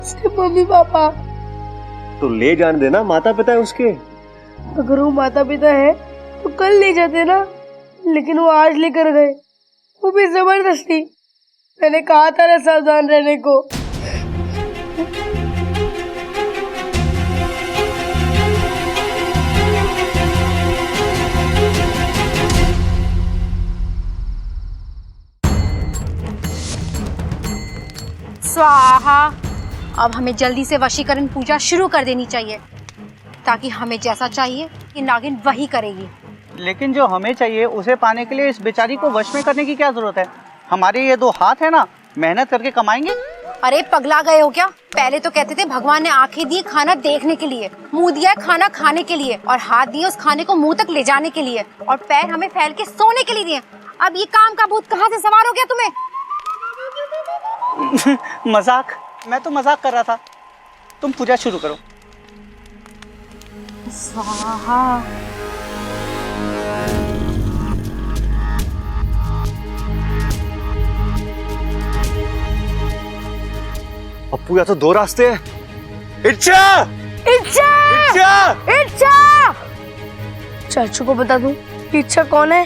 सिर्फ mummy papa. तो ले जाने देना, माता पिता है उसके। अगर वो माता पिता है तो कल ले जाते ना, लेकिन वो आज लेकर गए, वो भी जबरदस्ती। मैंने कहा था ना सावधान रहने को। स्वाहा। अब हमें जल्दी से वशीकरण पूजा शुरू कर देनी चाहिए, ताकि हमें जैसा चाहिए ये नागिन वही करेगी। लेकिन जो हमें चाहिए उसे पाने के लिए इस बेचारी को वश में करने की क्या जरूरत है? हमारे ये 2 हाथ है ना, मेहनत करके कमाएंगे। अरे पगला गए हो क्या? पहले तो कहते थे भगवान ने आंखें दी खाना देखने के लिए, मुंह दिया खाना खाने के लिए, और हाथ दिए उस खाने को मुंह तक ले जाने के लिए, और पैर हमें फैल के सोने के लिए दिए। अब ये काम का भूत कहाँ से सवार हो गया तुम्हें? मजाक, मैं तो मजाक कर रहा था। तुम पूजा शुरू करो। स्वाहा। अप्पू, या तो 2 रास्ते हैं। इच्छा इच्छा इच्छा इच्छा। चाचू को बता दूं इच्छा कौन है?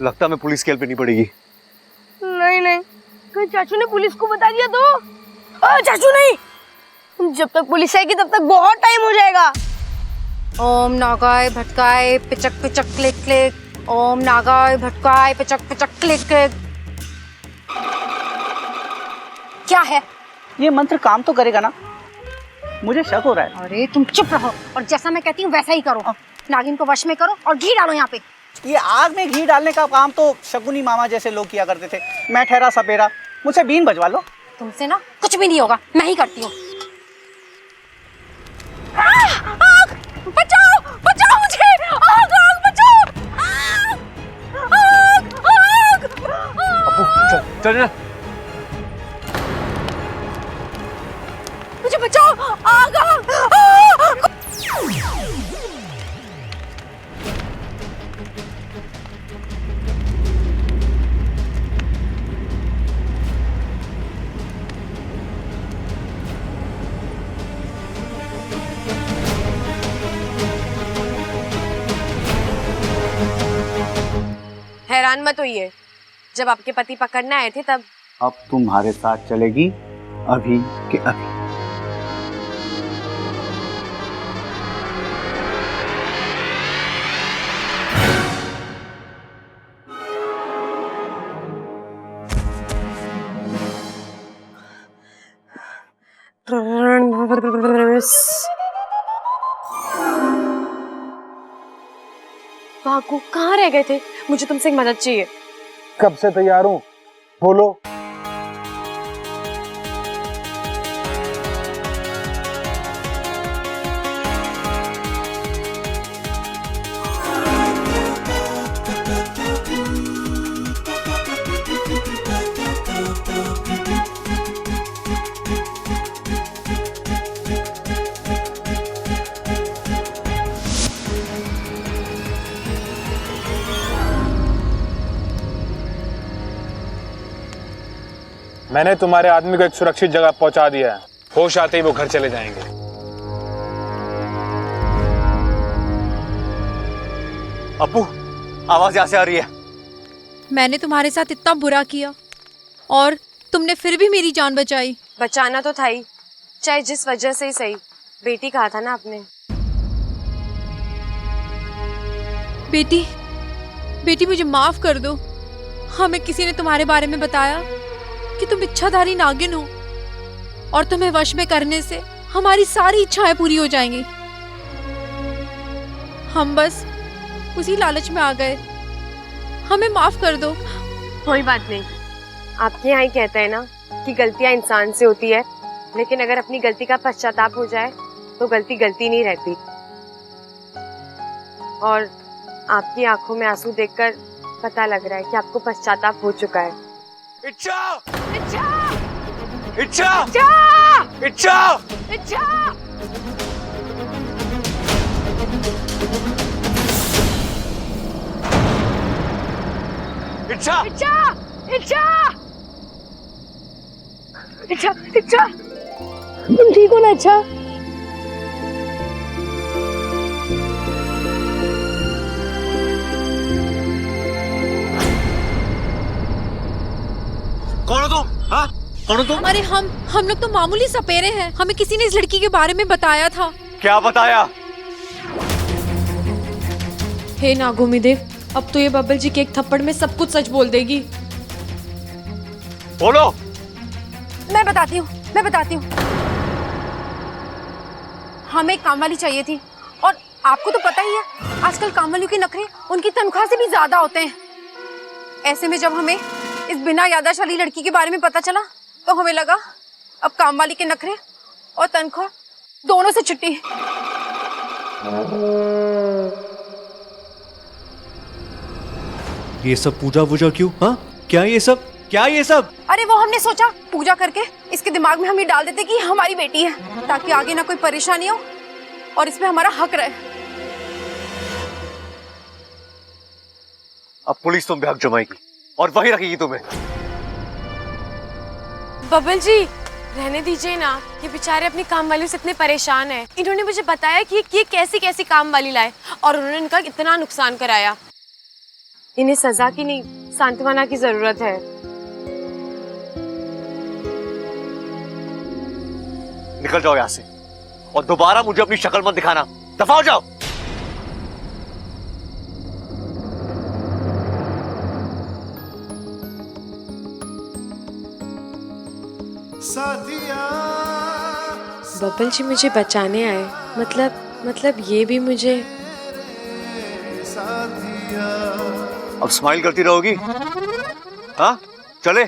लगता मैं पुलिस केल पे नहीं पड़ेगी। नहीं नहीं, कहीं चाचू ने पुलिस को बता दिया तो? चाचू नहीं, जब तक पुलिस आएगी तब तक बहुत टाइम हो जाएगा। ओम नागाय भटकाय पिचक पिचक क्लिक क्लिक। ओम नागाय भटकाय पिचक पिचक क्लिक क्लिक। क्या है ये मंत्र? काम तो करेगा ना? मुझे शक हो रहा है। अरे तुम चुप रहो और जैसा मैं कहती हूँ वैसा ही करो। नागिन को वश में करो और घी डालो यहाँ पे। ये आग में घी डालने का काम तो शकुनी मामा जैसे लोग किया करते थे। मैं ठहरा सपेरा, मुझसे बीन बजवा लो। तुमसे ना कुछ भी नहीं होगा, मैं ही करती हूँ। बचाओ बचाओ मुझे, आग आग बचाओ, आग आग आग। अप्पू चल चल ना। मुझे बचाओ, आग आग। हैरान मत होइए, जब आपके पति पकड़ने आए थे तब। अब तुम्हारे साथ चलेगी अभी के अभी। भागो, कहाँ रह गए थे? मुझे तुमसे एक मदद चाहिए। कब से तैयार हूँ, बोलो। मैंने तुम्हारे आदमी को एक सुरक्षित जगह पहुंचा दिया है। होश आते ही वो घर चले जाएंगे। अप्पू, आवाज यहाँ से आ रही है। मैंने तुम्हारे साथ इतना बुरा किया और तुमने फिर भी मेरी जान बचाई। बचाना तो था ही, चाहे जिस वजह से ही सही। बेटी कहा था ना आपने। बेटी, बेटी मुझे माफ कर दो। हमें किसी ने तुम्हारे बारे में बताया कि तुम इच्छाधारी नागिन हो और तुम्हें वश में करने से हमारी सारी इच्छाएं पूरी हो जाएंगी। हम बस उसी लालच में आ गए, हमें माफ कर दो। कोई बात नहीं, आपके यहाँ ही कहते हैं ना कि गलतियाँ इंसान से होती है, लेकिन अगर अपनी गलती का पश्चाताप हो जाए तो गलती गलती नहीं रहती। और आपकी आंखों में आंसू देखकर पता लग रहा है कि आपको पश्चाताप हो चुका है। इच्छा इच्छा इच्छा इच्छा इच्छा इच्छा। इच्छा इच्छा इच्छा इच्छा इच्छा तुम ठीक हो ना? अच्छा कौन हो तुम? हाँ, कौन हो तुम? अरे हम लोग तो मामूली सपेरे हैं। हमें किसी ने इस लड़की के बारे में बताया था। क्या बताया? हे नागोमी देव, अब तो ये बब्बल जी के एक थप्पड़ में सब कुछ सच बोल देगी। बोलो। मैं बताती हूँ। हमें काम वाली चाहिए थी, और आपको तो पता ही है आजकल काम वालों की नखरे उनकी तनख्वाह से भी ज्यादा होते हैं। ऐसे में जब हमें इस बिना याददाश्त वाली लड़की के बारे में पता चला तो हमें लगा अब काम वाली के नखरे और तनख्वाह दोनों से छुट्टी। ये सब पूजा वूजा क्यों? हाँ, क्या ये सब? अरे वो हमने सोचा पूजा करके इसके दिमाग में हम ये डाल देते कि हमारी बेटी है, ताकि आगे ना कोई परेशानी हो और इसमें हमारा हक रहे। अब पुलिस तुम पे हक जमाएगी और वही रखेगी तुम्हें। बबल जी रहने दीजिए ना, ये बेचारे अपनी काम वाली से इतने परेशान हैं। इन्होंने मुझे बताया कि ये कैसी कैसी काम वाली लाए और उन्होंने इनका इतना नुकसान कराया। इन्हें सजा की नहीं, सांत्वना की जरूरत है। निकल जाओ यहाँ से और दोबारा मुझे अपनी शक्ल मत दिखाना। दफा हो जाओ। बबल जी मुझे बचाने आए, मतलब ये भी मुझे। अब स्माइल करती रहोगी? हाँ, चले।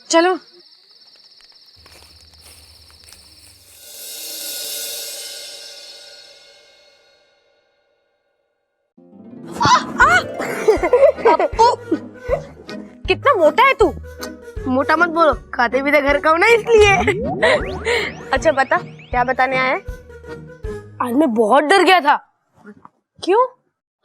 चलो। कितना मोटा है तू? मोटा मत बोलो, खाते भी तो घर का हो ना, इसलिए। अच्छा बता, क्या बताने आया है? आज मैं बहुत डर गया था। क्यों?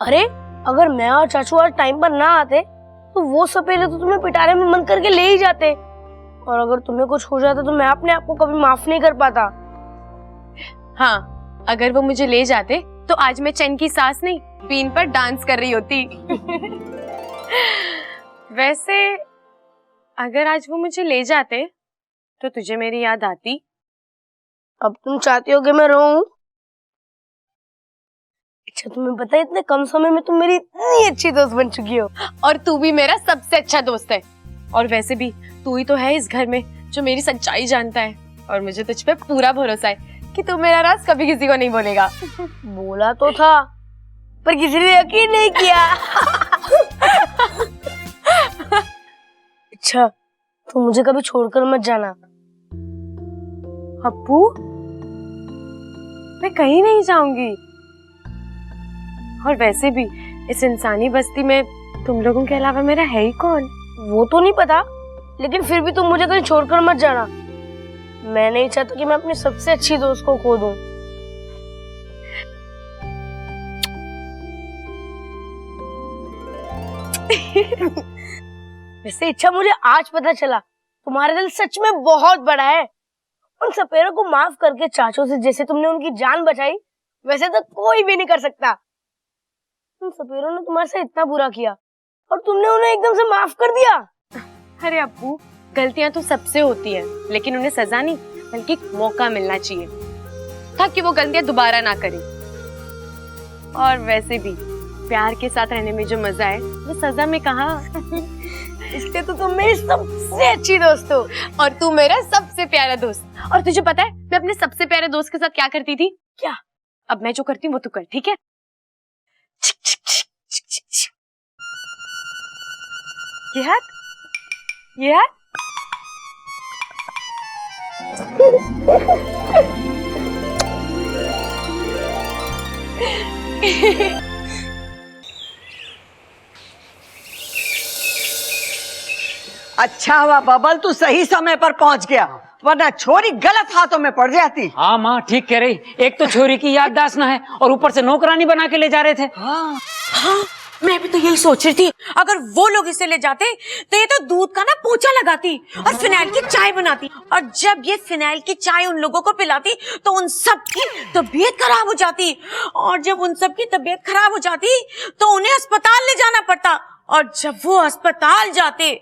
अरे अगर मैं और चाचू आज टाइम पर ना आते तो वो सपेरे तो तुम्हें पिटारे में बंद करके ले ही जाते, और अगर तुम्हें कुछ हो जाता तो मैं अपने आप को कभी माफ नहीं कर पाता। हाँ, अगर वो मुझे ले जाते तो आज मैं चैन की सांस नहीं, बीन पर डांस कर रही होती। वैसे अगर आज वो मुझे ले जाते तो तुझे मेरी याद आती? अब तुम चाहती हो कि मैं रोऊं? अच्छा तुम्हें पता है इतने कम समय में तुम मेरी इतनी अच्छी दोस्त बन चुकी हो। और तू भी मेरा सबसे अच्छा दोस्त है। और वैसे भी तू ही तो है इस घर में जो मेरी सच्चाई जानता है, और मुझे तुझ पे पूरा भरोसा है कि तू मेरा राज कभी किसी को नहीं बोलेगा। बोला तो था पर किसी ने यकीन नहीं किया। अच्छा तो मुझे कभी छोड़कर मत जाना। अप्पू, मैं कहीं नहीं जाऊंगी। और वैसे भी इस इंसानी बस्ती में तुम लोगों के अलावा मेरा है ही कौन? वो तो नहीं पता, लेकिन फिर भी तुम मुझे कहीं छोड़कर मत जाना। मैं नहीं चाहता कि मैं अपनी सबसे अच्छी दोस्त को खो दूं। वैसे इच्छा मुझे आज पता चला तुम्हारा दिल सच में बहुत बड़ा है। उन सपेरों को माफ करके चाचू से जैसे तुमने उनकी जान बचाई, वैसे तो कोई भी नहीं कर सकता। उन सपेरों ने तुम्हारे साथ इतना बुरा किया और तुमने उन्हें एकदम से माफ कर दिया। अरे अप्पू, गलतियां तो सबसे होती है, लेकिन उन्हें सजा नहीं बल्कि एक मौका मिलना चाहिए ताकि वो गलतियां दोबारा ना करें। और वैसे भी प्यार के साथ रहने में जो मजा है वो सजा में कहाँ। इसलिए तो तुम मेरी सबसे अच्छी दोस्त हो और तू मेरा सबसे प्यारा दोस्त। और तुझे पता है मैं अपने सबसे प्यारे दोस्त के साथ क्या करती थी? क्या? अब मैं जो करती हूँ वो तू कर, ठीक है? ये हाथ, ये हाथ। अच्छा हुआ बबल तू सही समय पर पहुंच गया, वरना छोरी गलत हाथों में पड़ जाती। हाँ माँ ठीक कह रही। एक तो छोरी की याददाश्त ना है और ऊपर से नौकरानी बना के ले जा रहे थे। हाँ मैं भी तो यही सोच रही थी, अगर वो लोग इसे ले जाते तो ये तो दूध का ना पोछा लगाती और फिनाइल की चाय बनाती, और जब ये फिनाइल की चाय उन लोगों को पिलाती तो उन सब की तबीयत खराब हो जाती, और जब उन सब की तबीयत खराब हो जाती तो उन्हें अस्पताल ले जाना पड़ता, और जब वो अस्पताल जाते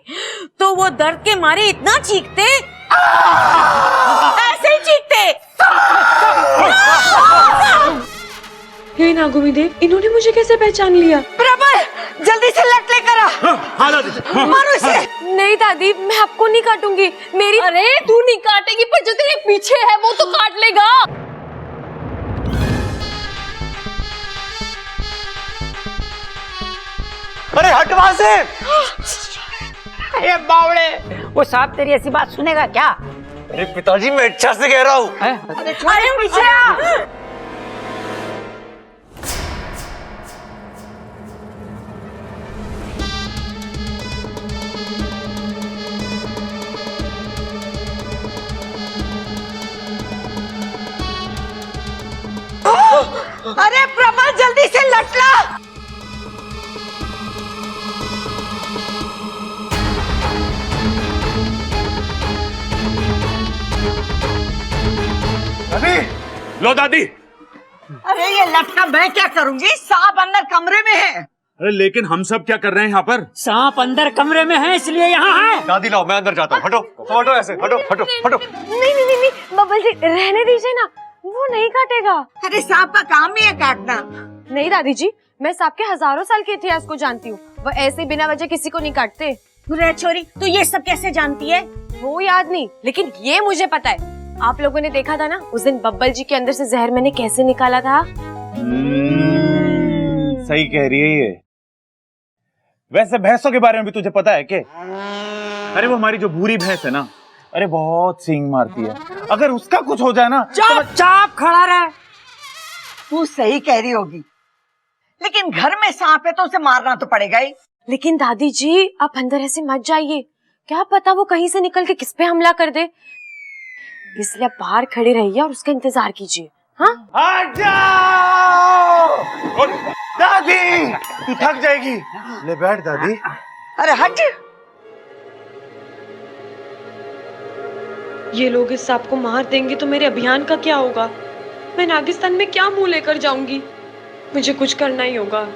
तो वो दर्द के मारे इतना चीखते, ऐसे ही चीखते। हे नागुमी देव, इन्होंने मुझे कैसे पहचान लिया? प्रबल जल्दी से लट लेकर आ। मारो इसे। नहीं दादी, मैं आपको नहीं काटूंगी, मेरी। अरे तू नहीं काटेगी, पर जो तेरे पीछे है वो तो काट लेगा। अरे हट वहां से। अरे बावड़े, वो सांप तेरी ऐसी बात सुनेगा क्या? अरे पिताजी, मैं इच्छा से कह रहा हूँ। अरे पीछे आ। अरे प्रबल जल्दी से लट ला। दादी, लो दादी। अरे ये लटका मैं क्या करूंगी, सांप अंदर कमरे में है। अरे लेकिन हम सब क्या कर रहे हैं यहाँ पर? सांप अंदर कमरे में है इसलिए यहाँ है। दादी लाओ, मैं अंदर जाता हूँ। हटो हटो, ऐसे हटो हटो हटो। नहीं नहीं नहीं, बब्बल जी रहने दीजिए ना, वो नहीं काटेगा। अरे सांप का काम ही है काटना। नहीं दादी जी, मैं सांप के हजारों साल के इतिहास को जानती हूँ, वो ऐसे बिना वजह किसी को नहीं काटते। रे छोरी, तू ये सब कैसे जानती है? वो याद नहीं, लेकिन ये मुझे पता है। आप लोगों ने देखा था ना उस दिन बब्बल जी के अंदर से जहर मैंने कैसे निकाला था। सही कह रही है ये। वैसे भैंसों के बारे में भी तुझे पता है क्या? अरे वो हमारी जो भूरी भैंस है ना, अरे बहुत सींग मारती है, अगर उसका कुछ हो जाए ना। चुपचाप खड़ा रहे। तू सही कह रही होगी, लेकिन घर में सांप है तो उसे मारना तो पड़ेगा ही। लेकिन दादी जी आप अंदर ऐसे मत जाइए, क्या पता वो कहीं से निकल के किस पे हमला कर दे, इसलिए आप बाहर खड़े रहिए और उसका इंतजार कीजिए। हाँ, हट जाओ। दादी तू थक जाएगी, ले बैठ दादी। अरे हट। ये लोग इस सांप को मार देंगे तो मेरे अभियान का क्या होगा? मैं नागिस्तान में क्या मुंह लेकर जाऊंगी? मुझे कुछ करना ही होगा।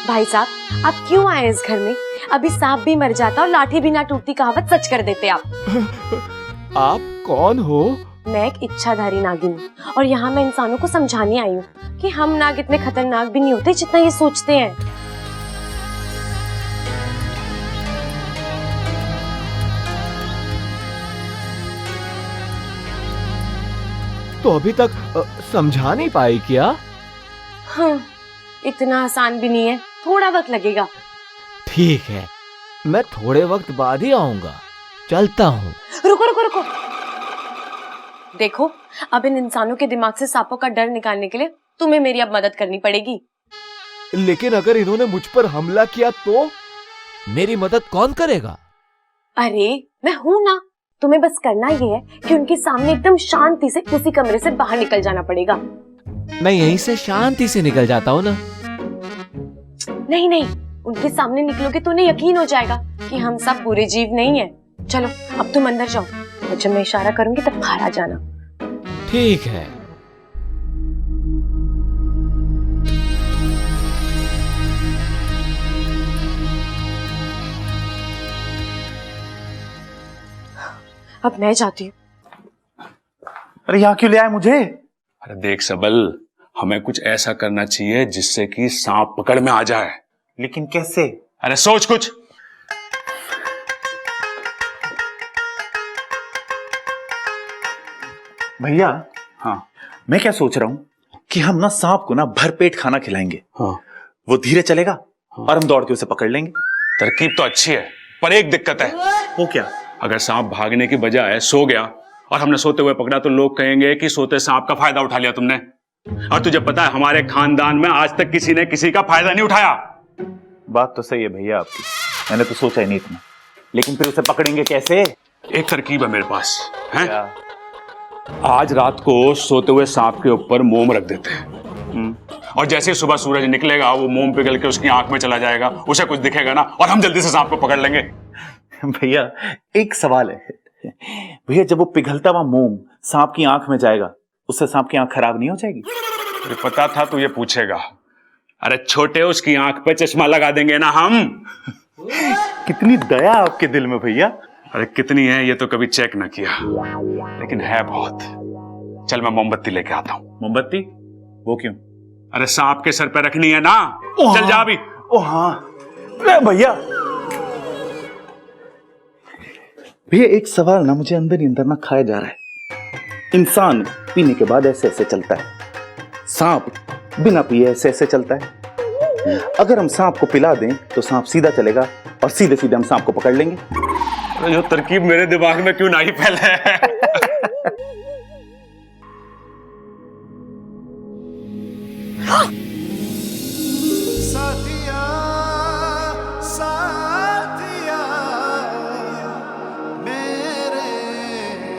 भाई साहब, आप क्यों आए इस घर में? अभी सांप भी मर जाता और लाठी भी ना टूटती कहावत सच कर देते आप। आप कौन हो? मैं एक इच्छाधारी नागिन हूँ और यहाँ मैं इंसानों को समझाने आई हूँ कि हम नाग इतने खतरनाक भी नहीं होते जितना ये सोचते हैं। तो अभी तक समझा नहीं पाई क्या? हाँ, इतना आसान भी नहीं है, थोड़ा वक्त लगेगा। ठीक है, मैं थोड़े वक्त बाद ही आऊंगा, चलता हूँ। रुको रुको रुको, देखो अब इन इंसानों के दिमाग से सांपों का डर निकालने के लिए तुम्हें मेरी अब मदद करनी पड़ेगी। लेकिन अगर इन्होंने मुझ पर हमला किया तो मेरी मदद कौन करेगा? अरे मैं हूं ना, तुम्हें बस करना ये है कि उनके सामने एकदम शांति से उसी कमरे से बाहर निकल जाना पड़ेगा। मैं यहीं से शांति से निकल जाता हूँ ना। नहीं नहीं, उनके सामने निकलोगे तो उन्हें यकीन हो जाएगा कि हम सब बुरे जीव नहीं है। चलो अब तुम अंदर जाओ और जब मैं इशारा करूंगी तब बाहर आ जाना। ठीक है। अब मैं जाती हूँ। अरे यहाँ क्यों ले आए मुझे? अरे देख सबल, हमें कुछ ऐसा करना चाहिए जिससे कि सांप पकड़ में आ जाए। लेकिन कैसे? अरे सोच कुछ। भैया, हाँ मैं क्या सोच रहा हूँ कि हम ना सांप को ना भरपेट खाना खिलाएंगे। हाँ, वो धीरे चलेगा और हम दौड़ के उसे पकड़ लेंगे। तरकीब तो अच्छी है, पर एक दिक्कत है। वो क्या? अगर सांप भागने की बजाय सो गया और हमने सोते हुए पकड़ा तो लोग कहेंगे कि सोते सांप का फायदा उठा लिया तुमने। और तुझे पता है हमारे खानदान में आज तक किसी ने किसी का फायदा नहीं उठाया। बात तो सही है भैया आपकी, मैंने तो सोचा ही नहीं इतना, लेकिन फिर उसे पकड़ेंगे कैसे? एक तरकीब है मेरे पास है? आज रात को सोते हुए सांप के ऊपर मोम रख देते हैं, और जैसे ही सुबह सूरज निकलेगा वो मोम पिघल के उसकी आंख में चला जाएगा, उसे कुछ दिखेगा ना, और हम जल्दी से सांप को पकड़ लेंगे। भैया एक सवाल है भैया, जब वो पिघलता हुआ मोम सांप की आंख में जाएगा, उससे सांप की आंख खराब नहीं हो जाएगी? मुझे पता था तू ये पूछेगा। अरे छोटे, उसकी आंख पे चश्मा लगा देंगे ना हम। कितनी दया आपके दिल में भैया। अरे कितनी है ये तो कभी चेक ना किया, लेकिन है बहुत। चल मैं मोमबत्ती लेके आता हूँ। मोमबत्ती? वो क्यों? अरे सांप के सर पे रखनी है ना। चल जा अभी। ओ हाँ भैया। भैया एक सवाल ना मुझे अंदर ही अंदर ना खाया जा रहा है। इंसान पीने के बाद ऐसे ऐसे चलता है, सांप बिना पिए ऐसे ऐसे चलता है। अगर हम सांप को पिला दें तो सांप सीधा चलेगा और सीधे सीधे हम सांप को पकड़ लेंगे। तो ये तरकीब मेरे दिमाग में क्यों नहीं फैले? साथिया साथिया मेरे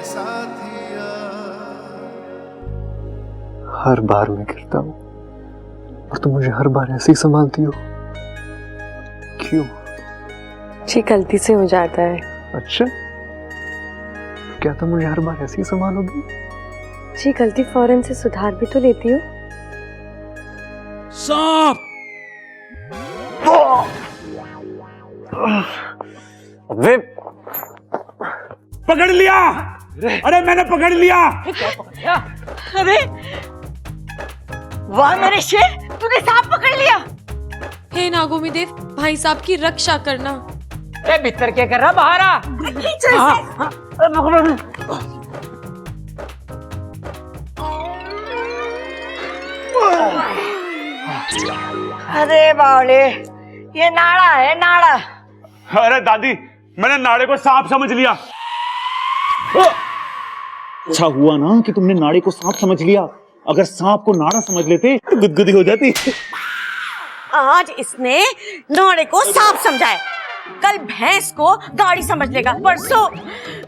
साथिया। हर बार मैं गिरता हूँ और तुम मुझे हर बार ऐसे ही संभालती हो, क्यों? जी गलती से हो जाता है। अच्छा, तो क्या तुम मुझे हर बार ऐसे ही संभालोगी? जी गलती फौरन से सुधार भी तो लेती हूँ। सांप! अबे पकड़ लिया! अरे मैंने पकड़ लिया! अरे वाह मेरे शेर, तूने सांप पकड़ लिया। हे नागोमी देव, भाई साहब की रक्षा करना। ए भीतर क्या कर रहा बाहर आ। अरे बावले, ये नाड़ा है नाड़ा। अरे दादी, मैंने नाड़े को सांप समझ लिया। अच्छा हुआ ना कि तुमने नाड़े को सांप समझ लिया, अगर सांप को नाड़ा समझ लेते तो गुदगुदी हो जाती। आज इसने नाड़े को सांप समझा है, कल भैंस को गाड़ी समझ लेगा, परसों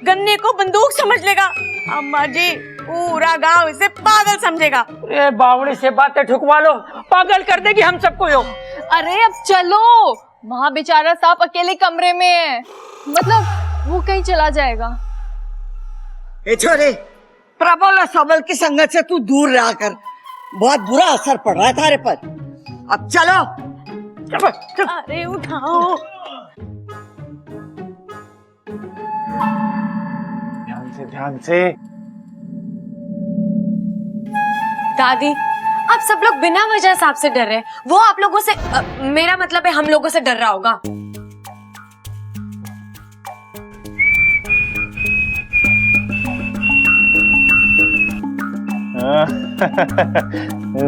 गन्ने को बंदूक समझ लेगा, अम्मा जी पूरा गांव इसे पागल समझेगा। ए बावड़ी से बातें ठुकवा लो, पागल कर देगी हम सबको यो। अरे अब चलो, वहाँ बेचारा सांप अकेले कमरे में है, मतलब वो कहीं चला जाएगा। ए छोरे, प्रबल और सबल की संगत से तू दूर रहा कर, बहुत बुरा असर पड़ रहा है तारे पर। अब चलो। अरे उठाओ। ध्यान से। दादी, आप सब लोग बिना वजह सांप से डर रहे हैं, वो आप लोगों से मेरा मतलब है हम लोगों से डर रहा होगा।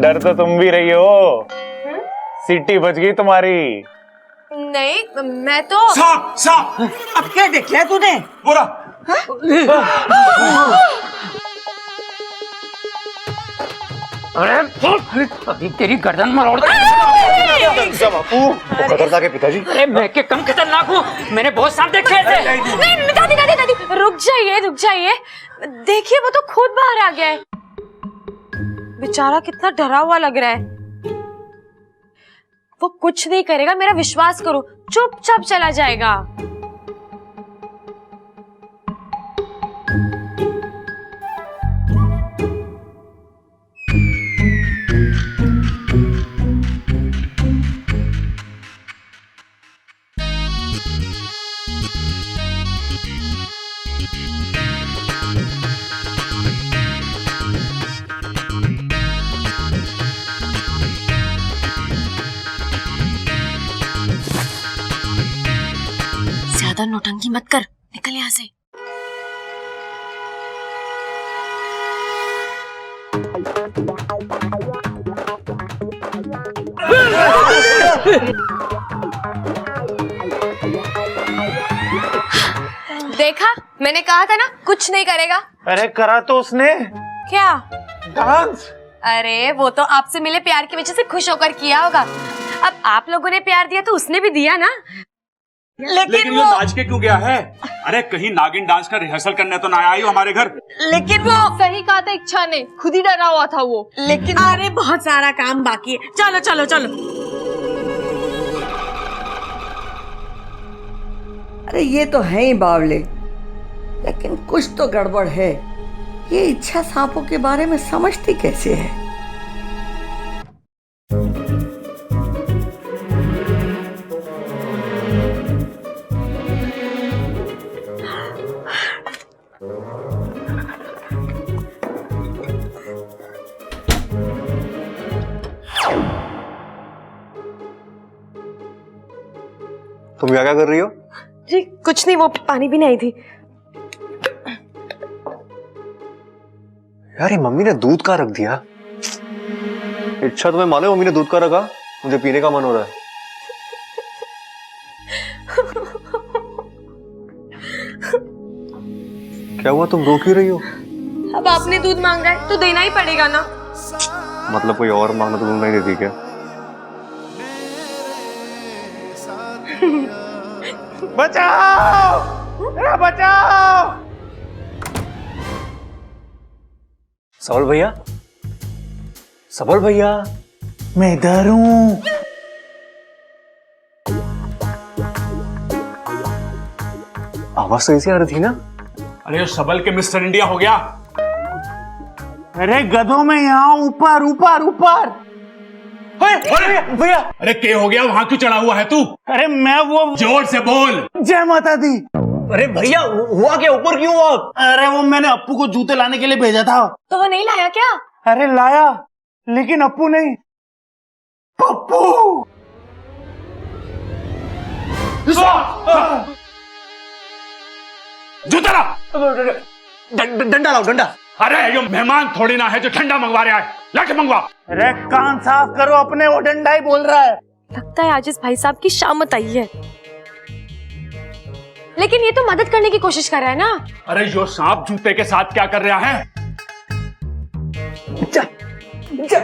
डर तो तुम भी रही हो, सीटी बच गई तुम्हारी। नहीं, मैं तो सांप सांप। अब क्या देख लिया तूने? बोला अरे अभी तेरी गर्दन मरोड़ बापू, वो खतरनाक है पिताजी। अरे मैं के कम खतरनाक हूँ, मैंने बहुत सांप देखे थे। नहीं, दादी दादी दादी रुक जाइए, देखिए वो तो खुद बाहर आ गया है। बेचारा कितना डरा हुआ लग रहा है। वो कुछ नहीं करेगा, मेरा विश्वास करो, चुपचाप चला जाएगा। ज्यादा नौटंकी मत कर, निकल यहाँ से। देखा, मैंने कहा था ना कुछ नहीं करेगा। अरे करा तो उसने। क्या? डांस। अरे वो तो आपसे मिले प्यार की वजह से खुश होकर किया होगा। अब आप लोगों ने प्यार दिया तो उसने भी दिया ना। लेकिन वो नाच के क्यों गया है? अरे कहीं नागिन डांस का रिहर्सल करने तो ना आई हो हमारे घर। लेकिन वो सही कहा था इच्छा ने, खुद ही डरा हुआ था वो। लेकिन अरे बहुत सारा काम बाकी है। चलो चलो चलो। अरे ये तो है ही बावले, लेकिन कुछ तो गड़बड़ है। ये इच्छा सांपों के बारे में समझती कैसे है? तुम क्या कर रही हो? जी कुछ नहीं, वो पानी भी नहीं आई थी। यार ये मम्मी ने दूध का रख दिया। इच्छा तुम्हें मालूम मम्मी ने दूध का रखा? मुझे पीने का मन हो रहा है। क्या हुआ, तुम रो क्यों रही हो? अब आपने दूध मांगा है तो देना ही पड़ेगा ना। मतलब कोई और मांगना तो तुम नहीं देती क्या? बचाओ, बचाओ। सबल भैया, सबल भैया, मैं इधर हूँ। आवाज तो ऐसी आ रही थी ना? अरे सबल के मिस्टर इंडिया हो गया। अरे गधों में यहाँ ऊपर ऊपर ऊपर। भैया अरे क्या हो गया, वहां क्यों चढ़ा हुआ है तू? अरे मैं वो, जोर से बोल। जय माता दी। अरे भैया हुआ क्या, ऊपर क्यों हुआ? अरे वो मैंने अप्पू को जूते लाने के लिए भेजा था। तो वो नहीं लाया क्या? अरे लाया, लेकिन अप्पू नहीं, पप्पू। जूता ला। डंडा लाओ, डंडा। अरे ये मेहमान थोड़ी ना है जो ठंडा मंगवा रहा है, लाके मंगवा। अरे कान साफ करो अपने, वो डंडा ही बोल रहा है। लगता है आज इस भाई साहब की शामत आई है। लेकिन ये तो मदद करने की कोशिश कर रहा है ना। अरे जो सांप जूते के साथ क्या कर रहा है? जा, जा।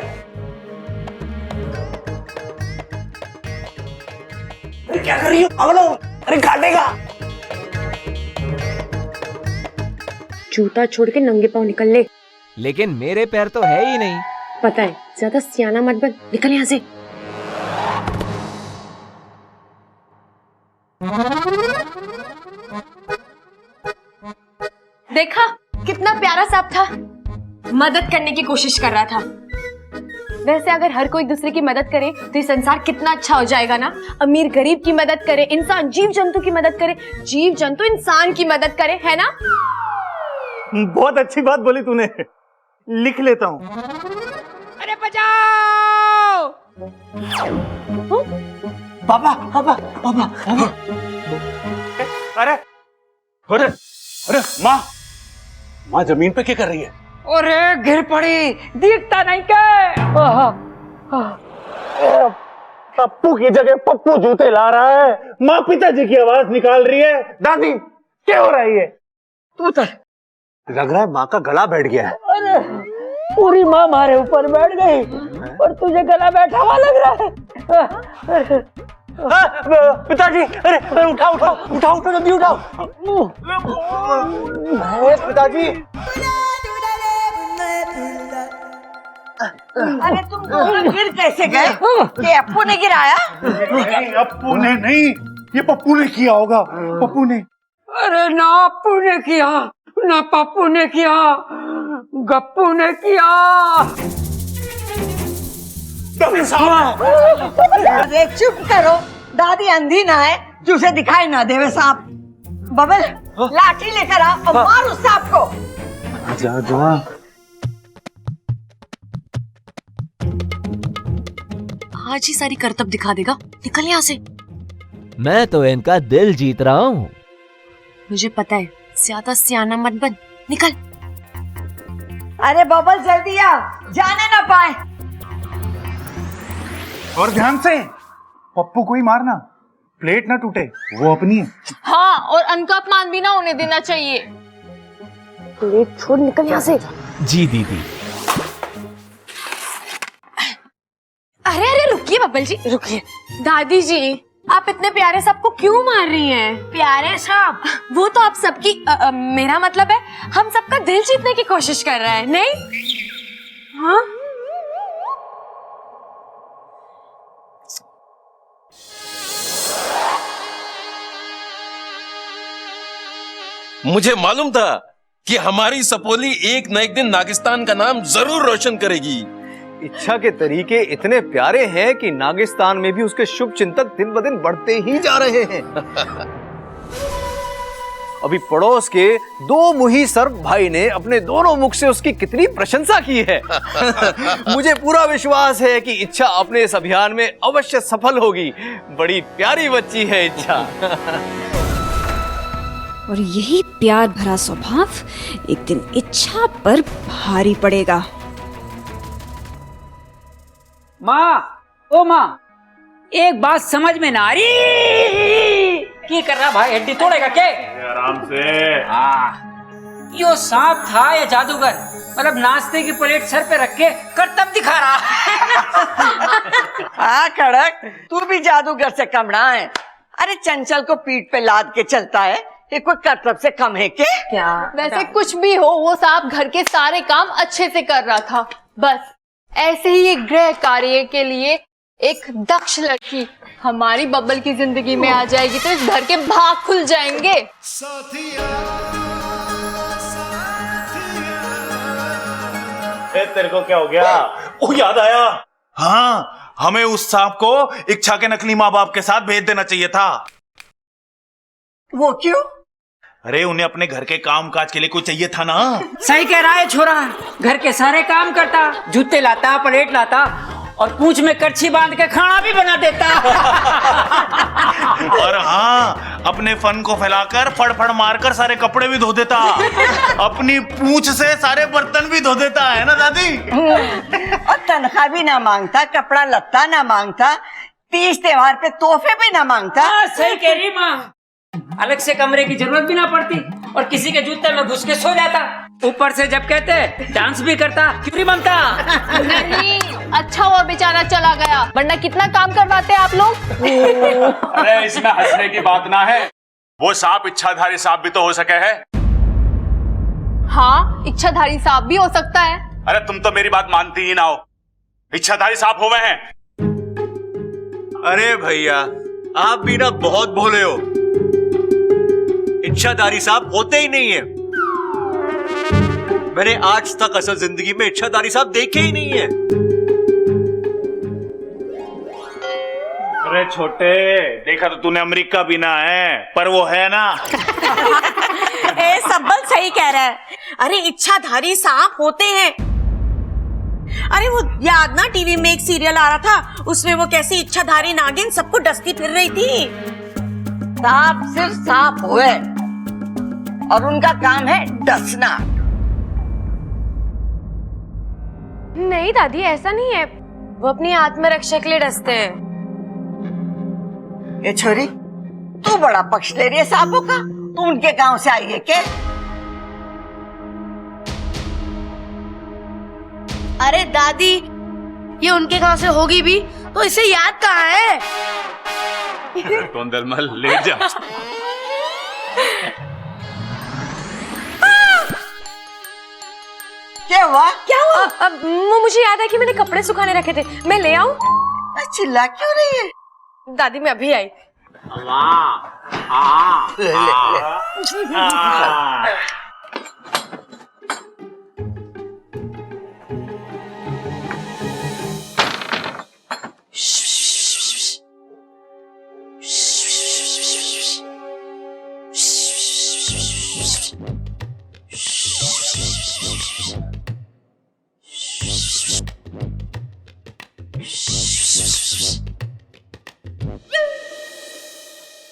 अरे क्या कर रही हो? अगलो, अरे काटेगा। जूता छोड़ के नंगे पांव निकल ले। लेकिन मेरे पैर तो है ही नहीं। पता है, ज्यादा सियाना मत बन, निकल यहाँ से। देखा कितना प्यारा सांप था, मदद करने की कोशिश कर रहा था। वैसे अगर हर कोई एक दूसरे की मदद करे तो ये संसार कितना अच्छा हो जाएगा ना। अमीर गरीब की मदद करे, इंसान जीव जंतु की मदद करे, जीव जंतु इंसान की मदद करे, है ना? बहुत अच्छी बात बोली तूने, लिख लेता हूँ। अरे बचाओ! पापा पापा पापा पापा। अरे अरे अरे माँ, माँ जमीन पे क्या कर रही है? अरे गिर पड़ी, दिखता नहीं क्या? पप्पू की जगह पप्पू जूते ला रहा है। माँ पिताजी की आवाज निकाल रही है। दादी क्या हो रही है? तू उतर। लग रहा है माँ का गला बैठ गया है। अरे पूरी माँ हमारे ऊपर बैठ गई और तुझे गला बैठा हुआ लग रहा है। पिताजी, अरे उठाओ उठाओ उठाओ उठाओ, जल्दी उठाओ। पिताजी, अरे तुम दोनों गिर कैसे गए? ये अप्पू ने गिराया? नहीं अप्पू ने नहीं, ये पप्पू ने किया होगा। पप्पू ने। अरे ना अप्पू ने किया, ना पप्पू ने किया, गप्पू ने किया। अरे चुप करो, दादी अंधी ना है जो उसे दिखाई ना देवे सांप। बबल लाठी लेकर आ और मार उस सांप को। जा जा। आज ही सारी करतब दिखा देगा, निकल यहाँ से। मैं तो इनका दिल जीत रहा हूँ। मुझे पता है, ज्यादा सियाना मत बन, निकल। अरे बबल जल्दी आ, जाने ना पाए। और ध्यान से, पप्पू को ही मारना, प्लेट ना टूटे, वो अपनी है। हाँ, और अन्न का अपमान भी ना होने देना चाहिए। प्लेट छोड़, निकल यहाँ से। जी दीदी। बबल जी रुकिए। दादी जी आप इतने प्यारे सांप को क्यों मार रही हैं? प्यारे सांप? वो तो आप सबकी मेरा मतलब है हम सबका दिल जीतने की कोशिश कर रहा है, नहीं? हाँ मुझे मालूम था कि हमारी सपोली एक न एक दिन नागिस्तान का नाम जरूर रोशन करेगी। इच्छा के तरीके इतने प्यारे हैं कि नागिस्तान में भी उसके शुभ चिंतक दिन ब दिन बढ़ते ही जा रहे हैं। अभी पड़ोस के दो मुही सर्प भाई ने अपने दोनों मुख से उसकी कितनी प्रशंसा की है। मुझे पूरा विश्वास है कि इच्छा अपने इस अभियान में अवश्य सफल होगी। बड़ी प्यारी बच्ची है इच्छा। और यही प्यार भरा स्वभाव एक दिन इच्छा पर भारी पड़ेगा। माँ, ओ माँ, एक बात समझ में ना आ रही। क्या कर रहा भाई, हड्डी तोड़ेगा क्या? आराम से। हाँ, यो सांप था या जादूगर? मतलब नाश्ते की प्लेट सर पे रख के करतब दिखा रहा। हाँ कड़क, तू भी जादूगर से कम ना है। अरे चंचल को पीठ पे लाद के चलता है, ये कोई करतब से कम है क्या? वैसे कुछ भी हो, वो सांप घर के सारे काम अच्छे से कर रहा था। बस ऐसे ही एक गृह कार्य के लिए एक दक्ष लड़की हमारी बब्बल की जिंदगी में आ जाएगी तो इस घर के भाग खुल जाएंगे। तेरे को क्या हो गया? ओ याद आया। हाँ, हमें उस सांप को इच्छा के नकली माँ बाप के साथ भेज देना चाहिए था। वो क्यों? अरे उन्हें अपने घर के काम काज के लिए कोई चाहिए था ना। सही कह रहा है छोरा, घर के सारे काम करता, जूते लाता, प्लेट लाता और पूंछ में करछी बांध के खाना भी बना देता। और हाँ, अपने फन को फैलाकर फड़फड़ मारकर सारे कपड़े भी धो देता। अपनी पूंछ से सारे बर्तन भी धो देता, है ना दादी? और तनख्वाह भी ना मांगता, कपड़ा लत्ता ना मांगता, तीज त्योहार पे तोहफे भी ना मांगता। सही कह रही माँ, अलग से कमरे की जरूरत भी ना पड़ती और किसी के जूते में घुस के सो जाता। ऊपर से जब कहते डांस भी करता, क्यों नहीं बनता? नहीं, अच्छा हुआ बेचारा चला गया, वरना कितना काम करवाते आप लोग। अरे इसमें हंसने की बात ना है, वो सांप इच्छाधारी सांप भी तो हो सके है। हाँ, इच्छाधारी सांप भी हो सकता है। अरे तुम तो मेरी बात मानती ही ना हो, इच्छाधारी सांप हुए हैं। अरे भैया, आप भी ना बहुत भोले हो। इच्छाधारी सांप होते ही नहीं है। मैंने आज तक असल जिंदगी में इच्छाधारी सांप देखे ही नहीं है। अरे छोटे, देखा तो तूने अमेरिका भी ना है, पर वो है ना। ए सब्बल सही कह रहा है। अरे इच्छाधारी सांप होते हैं। अरे वो याद ना, टीवी में एक सीरियल आ रहा था, उसमें वो कैसी इच्छाधारी नागिन सबको डसती फिर रही थी। सांप सिर्फ सांप हुए और उनका काम है डसना। नहीं दादी, ऐसा नहीं है, वो अपनी आत्मरक्षा के लिए डसते हैं। ये छोरी, तू बड़ा पक्ष ले रही है सांपों का। तू उनके गांव से आई है क्या? अरे दादी, ये उनके गांव से होगी भी तो इसे याद कहाँ है? टोंदलमल ले जा। क्या हुआ? क्या हुआ? वो मुझे याद है कि मैंने कपड़े सुखाने रखे थे, मैं ले आऊं? चिल्ला क्यों रही है? दादी मैं अभी आई।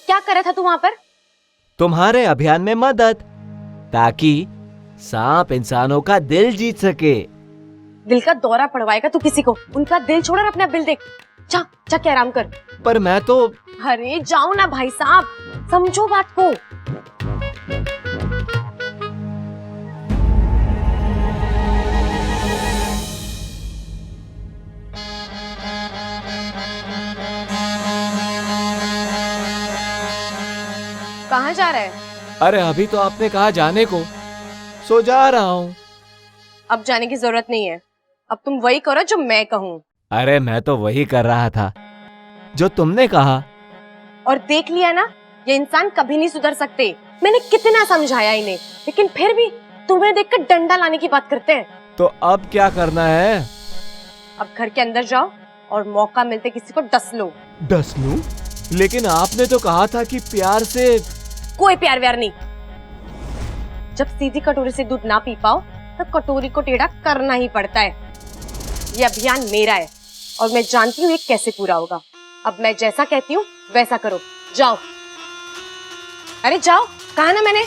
क्या कर रहा था तू वहां पर? तुम्हारे अभियान में मदद, ताकि सांप इंसानों का दिल जीत सके। दिल का दौरा पड़वाएगा तू किसी को? उनका दिल छोड़ और अपना बिल देख। जा जाके आराम कर। पर मैं तो। अरे जाओ ना भाई साहब, समझो बात को। कहाँ जा रहा है? अरे अभी तो आपने कहा जाने को, सो जा रहा हूँ। अब जाने की जरूरत नहीं है, अब तुम वही करो जो मैं कहूँ। अरे मैं तो वही कर रहा था जो तुमने कहा। और देख लिया ना, ये इंसान कभी नहीं सुधर सकते। मैंने कितना समझाया इन्हें, लेकिन फिर भी तुम्हें देखकर डंडा लाने की बात करते हैं। तो अब क्या करना है? अब घर के अंदर जाओ और मौका मिलते किसी को डस लो। डस लूं? लेकिन आपने तो कहा था कि प्यार से। कोई प्यार व्यार नहीं। जब सीधी कटोरी से दूध ना पी पाओ तब कटोरी को टेढ़ा करना ही पड़ता है। ये अभियान मेरा है और मैं जानती हूँ ये कैसे पूरा होगा। अब मैं जैसा कहती हूँ वैसा करो। जाओ। अरे जाओ, कहा ना मैंने।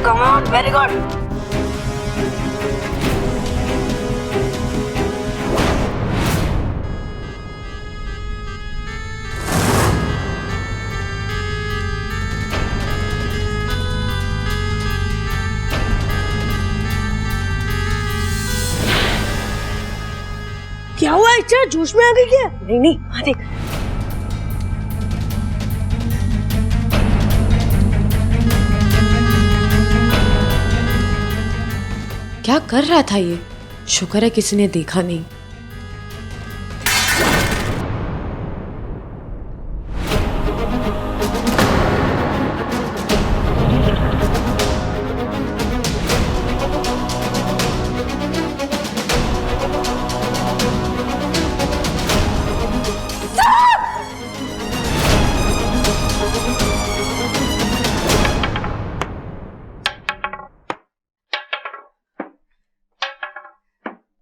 Come on, very good. क्या हुआ इच्छा? जोश में आ गई क्या? नहीं नहीं, हाँ देख। क्या कर रहा था ये? शुक्र है किसी ने देखा नहीं।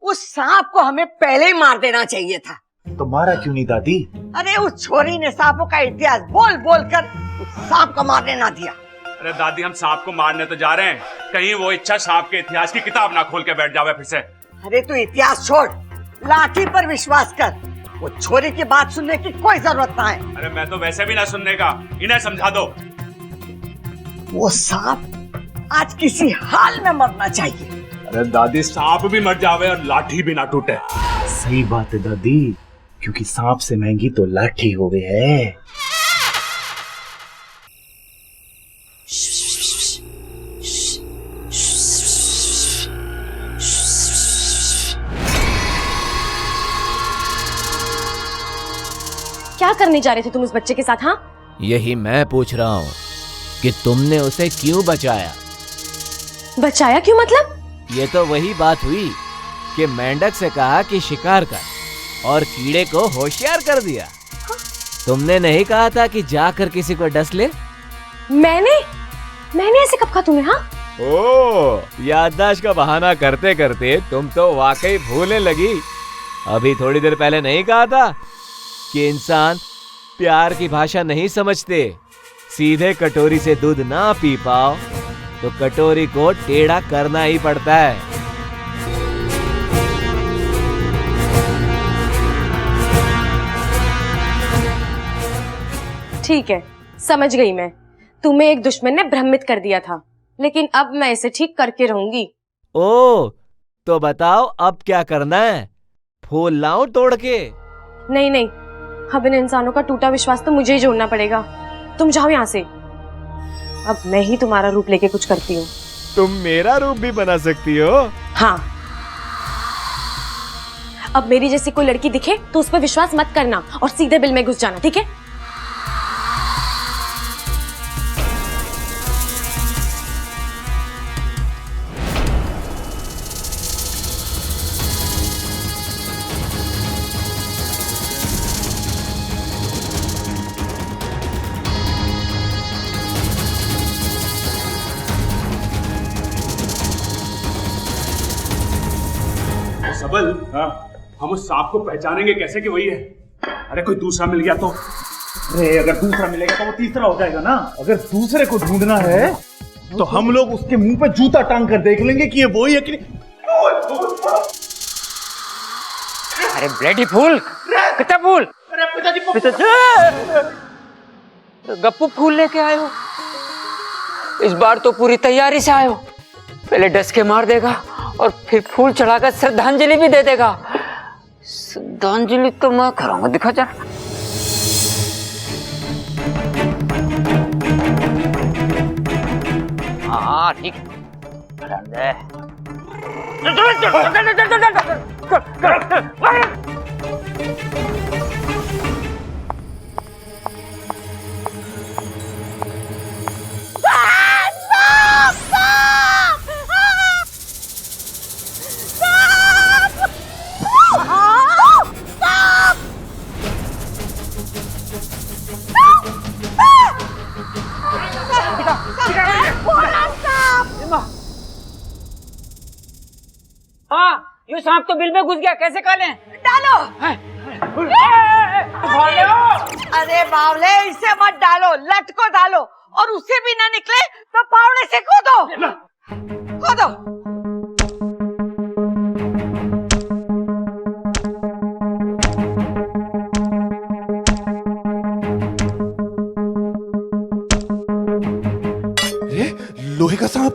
उस सांप को हमें पहले ही मार देना चाहिए था। तो मारा क्यों नहीं दादी? अरे उस छोरी ने सांपों का इतिहास बोल बोल कर उस सांप को मारने ना दिया। अरे दादी, हम सांप को मारने तो जा रहे हैं, कहीं वो इच्छा सांप के इतिहास की किताब ना खोल के बैठ जावे फिर से। अरे तू इतिहास छोड़, लाठी पर विश्वास कर। वो छोरी की बात सुनने की कोई जरूरत ना है। अरे मैं तो वैसे भी ना सुनने का, इन्हें समझा दो। वो सांप आज किसी हाल में मरना चाहिए। अरे दादी, सांप भी मर जावे और लाठी भी ना टूटे। सही बात है दादी, क्योंकि सांप से महंगी तो लाठी हो गई है। क्या करने जा रहे थे तुम उस बच्चे के साथ? हाँ, यही मैं पूछ रहा हूँ कि तुमने उसे क्यों बचाया? बचाया क्यों मतलब? ये तो वही बात हुई कि मेंढक से कहा कि शिकार कर और कीड़े को होशियार कर दिया। तुमने नहीं कहा था कि जाकर किसी को डस ले? मैंने ऐसे कब कहा तुम्हें? हाँ, ओ, याददाश्त का बहाना करते करते तुम तो वाकई भूलने लगी अभी थोड़ी देर पहले नहीं कहा था कि इंसान प्यार की भाषा नहीं समझते। सीधे कटोरी से दूध ना पी पाओ तो कटोरी को टेढ़ा करना ही पड़ता है। ठीक है, समझ गई मैं। तुम्हें एक दुश्मन ने भ्रमित कर दिया था, लेकिन अब मैं इसे ठीक करके रहूंगी। ओ, तो बताओ अब क्या करना है? फूल लाऊं तोड़ के? नहीं नहीं, अब इन इंसानों का टूटा विश्वास तो मुझे ही जोड़ना पड़ेगा। तुम जाओ यहाँ से। अब मैं ही तुम्हारा रूप लेके कुछ करती हूँ। तुम मेरा रूप भी बना सकती हो? हाँ। अब मेरी जैसी कोई लड़की दिखे तो उस पर विश्वास मत करना और सीधे बिल में घुस जाना, ठीक है? सबल, हाँ, हम उस सांप को पहचानेंगे कैसे कि वही है? अरे कोई दूसरा मिल गया तो? अरे अगर दूसरा मिलेगा तो वो तीसरा हो जाएगा ना। अगर दूसरे को ढूंढना है तो हम लोग उसके मुंह पे जूता टांग कर देख लेंगे कि ये वही है कि नहीं। अरे ब्लेडी फूल, कितना फूल? गप्पू फूल लेके आए हो? इस बार तो पूरी तैयारी से आए हो। पहले डस के मार देगा और फिर फूल चढ़ाकर श्रद्धांजलि भी दे देगा। श्रद्धांजलि तो मैं कराऊंगा, दिखा जा। हाँ ठीक। हाँ, ये सांप तो बिल में घुस गया, कैसे कालें? डालो। अरे बावले, इसे मत डालो, लट को डालो, और उससे भी ना निकले तो फावड़े से कूदो। कूदो। लोहे का सांप।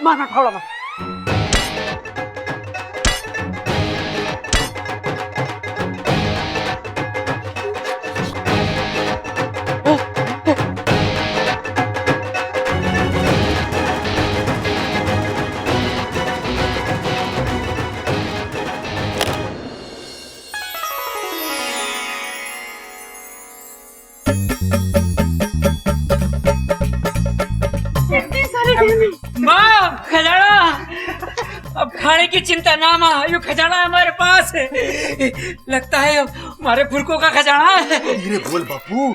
मारना फावड़ा मत। माँ, खजाना। अब खाने की चिंता ना माँ, ये खजाना हमारे पास है। लगता है हमारे पुरखों का खजाना है। धीरे बोल बापू,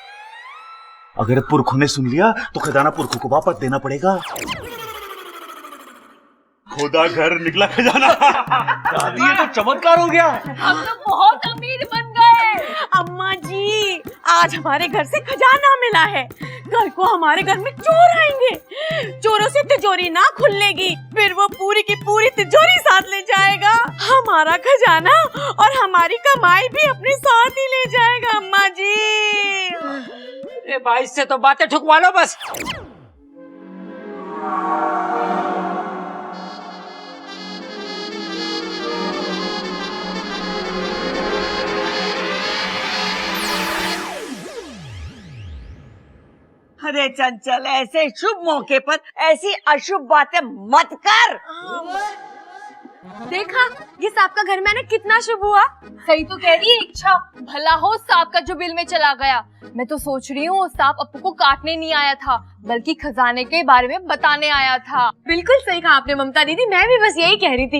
अगर पुरखों ने सुन लिया तो खजाना पुरखों को वापस देना पड़ेगा। खुदा घर निकला खजाना। दादी ये तो चमत्कार हो गया। हम तो बहुत अमीर बन गए। अम्मा जी, आज हमारे घर से खजाना मिला है। कल को हमारे घर में चोर आएंगे, चोरों से तिजोरी ना खुलेगी, फिर वो पूरी की पूरी तिजोरी साथ ले जाएगा। हमारा खजाना और हमारी कमाई भी अपने साथ ही ले जाएगा। अम्मा जी, ए भाई, इससे तो बातें ठुकवा लो बस। अरे चंचल, ऐसे शुभ मौके पर ऐसी अशुभ बातें मत कर। देखा, ये सांप का घर में ना कितना शुभ हुआ। सही तो कह रही है इच्छा, भला हो सांप का जो बिल में चला गया। मैं तो सोच रही हूँ सांप अपू को काटने नहीं आया था, बल्कि खजाने के बारे में बताने आया था। बिल्कुल सही कहा आपने ममता दीदी, मैं भी बस यही कह रही थी।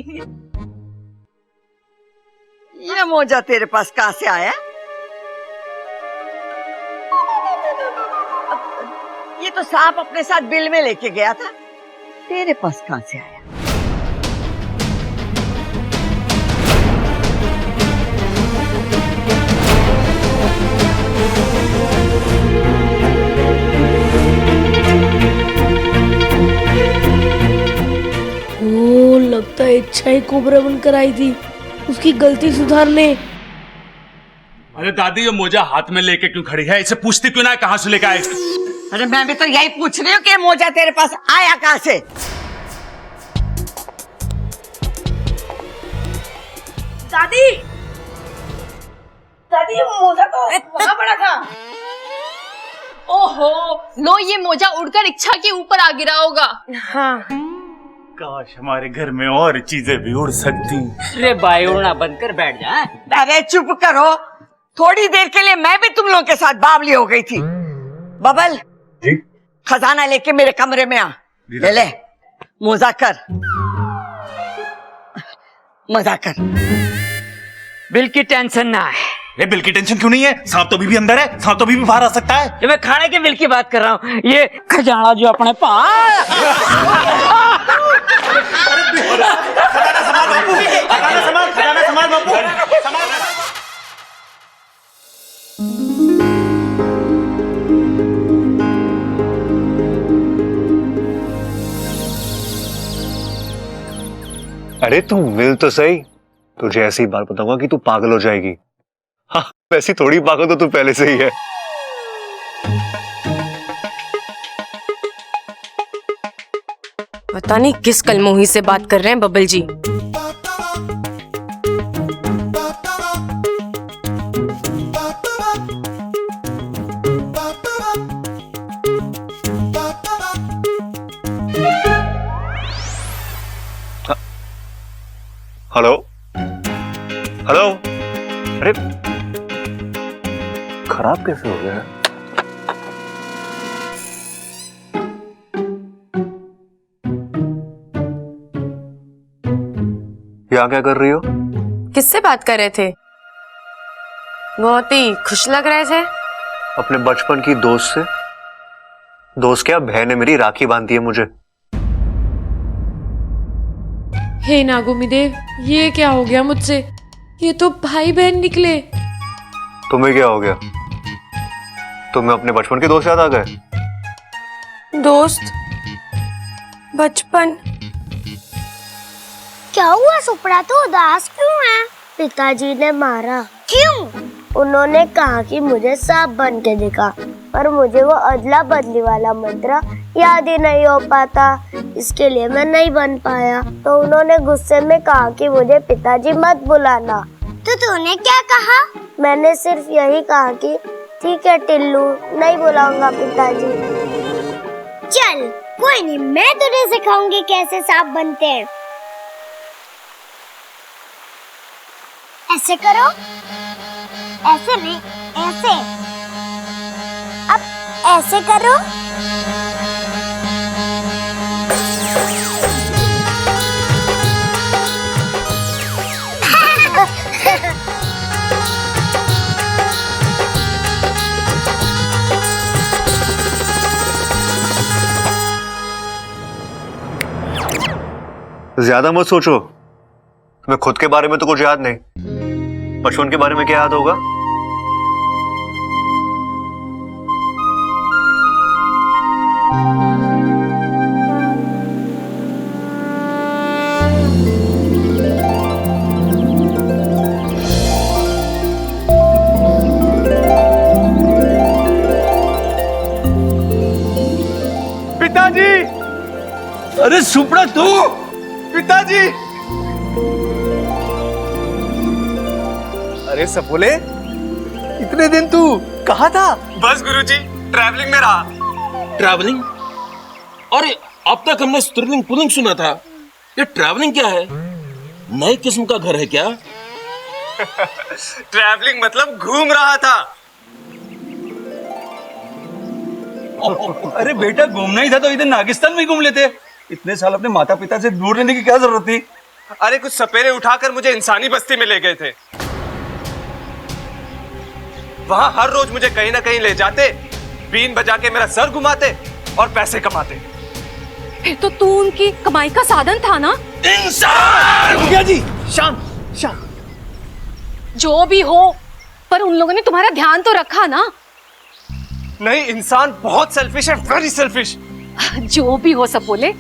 ये मोजा तेरे पास कहाँ से आया? तो सांप अपने साथ बिल में लेके गया था, तेरे पास कहां से आया? ओ, लगता है इच्छा ही कोबरा बनकर आई थी उसकी गलती सुधारने। अरे दादी, ये मोजा हाथ में लेके क्यों खड़ी है? इसे पूछती क्यों ना कहां से लेके आए? अरे मैं भी तो यही पूछ रही हूँ कि मोजा तेरे पास आया कहां से? दादी, दादी ये मोजा तो वहाँ पड़ा था। ओहो, लो ये मोजा उड़कर इच्छा के ऊपर आ गिरा होगा। हाँ। काश हमारे घर में और चीजें भी उड़ सकती। रे बाई, उड़ना बंद कर बैठ जा। अरे चुप करो, थोड़ी देर के लिए मैं भी तुम लोगों के साथ बावली हो गई थी। बबल जी? खजाना लेके मेरे कमरे में आ। ले ले, मोजा कर, मजा कर। बिल की टेंशन ना है। ये बिल की टेंशन क्यों नहीं है? सांप तो अभी भी अंदर है, सांप तो अभी भी बाहर आ सकता है। ये मैं खाने के बिल की बात कर रहा हूँ, ये खजाना जो अपने पास। अरे तू मिल तो सही, तुझे ऐसी बात बताऊंगा कि तू पागल हो जाएगी। हाँ, वैसी थोड़ी पागल तो तू पहले से ही है। पता नहीं किस कलमोही से बात कर रहे हैं बबल जी। हेलो हेलो, अरे खराब कैसे हो गया? यहाँ क्या कर रही हो? किससे बात कर रहे थे? बहुत ही खुश लग रहे थे। अपने बचपन की दोस्त से। दोस्त क्या, बहन है मेरी, राखी बांधती है मुझे। हे नागोमी देव, ये क्या हो गया मुझसे? ये तो भाई बहन निकले। तुम्हें क्या हो गया? तुम्हें अपने बचपन के दोस्त याद आ गए? दोस्त? बचपन? क्या हुआ सुपड़ा, तो उदास क्यों है? पिताजी ने मारा। क्यों? उन्होंने कहा कि मुझे सांप बन के दिखा, पर मुझे वो अदला बदली वाला मंत्र याद ही नहीं हो पाता, इसके लिए मैं नहीं बन पाया। तो उन्होंने गुस्से में कहा कि मुझे पिताजी मत बुलाना। तो तूने क्या कहा? मैंने सिर्फ यही कहा कि ठीक है टिल्लू, नहीं बुलाऊंगा पिताजी। चल कोई नहीं, मैं तुझे सिखाऊंगी कैसे सांप बनते हैं। ऐसे करो, ऐसे नहीं, ऐसे। अब ऐसे करो। ज्यादा मत सोचो, तुम्हें खुद के बारे में तो कुछ याद नहीं, बचपन के बारे में क्या याद होगा? पिताजी! अरे सुपड़ा तू! पिताजी! अरे सपोले, इतने दिन तू कहाँ था? बस गुरुजी, ट्रैवलिंग में रहा। ट्रैवलिंग? अरे अब तक हमने स्त्रीलिंग पुल्लिंग सुना था, ये ट्रैवलिंग क्या है? नई किस्म का घर है क्या? ट्रैवलिंग मतलब घूम रहा था। अरे बेटा, घूमना ही था तो इधर नागिस्तान में घूम लेते। इतने साल अपने माता पिता से दूर रहने की क्या जरूरत थी? अरे कुछ सपेरे उठाकर मुझे इंसानी बस्ती में ले गए थे। वहां हर रोज मुझे कहीं ना कहीं ले जाते, बीन बजा के मेरा सर घुमाते और पैसे कमाते। फिर तो तू उनकी कमाई का साधन था ना। इंसान! भैया जी शांत शांत। जो भी हो, पर उन लोगों ने तुम्हारा ध्यान तो रखा ना। नहीं, इंसान बहुत सेल्फिश है, वेरी सेल्फिश। जो भी हो सपोले,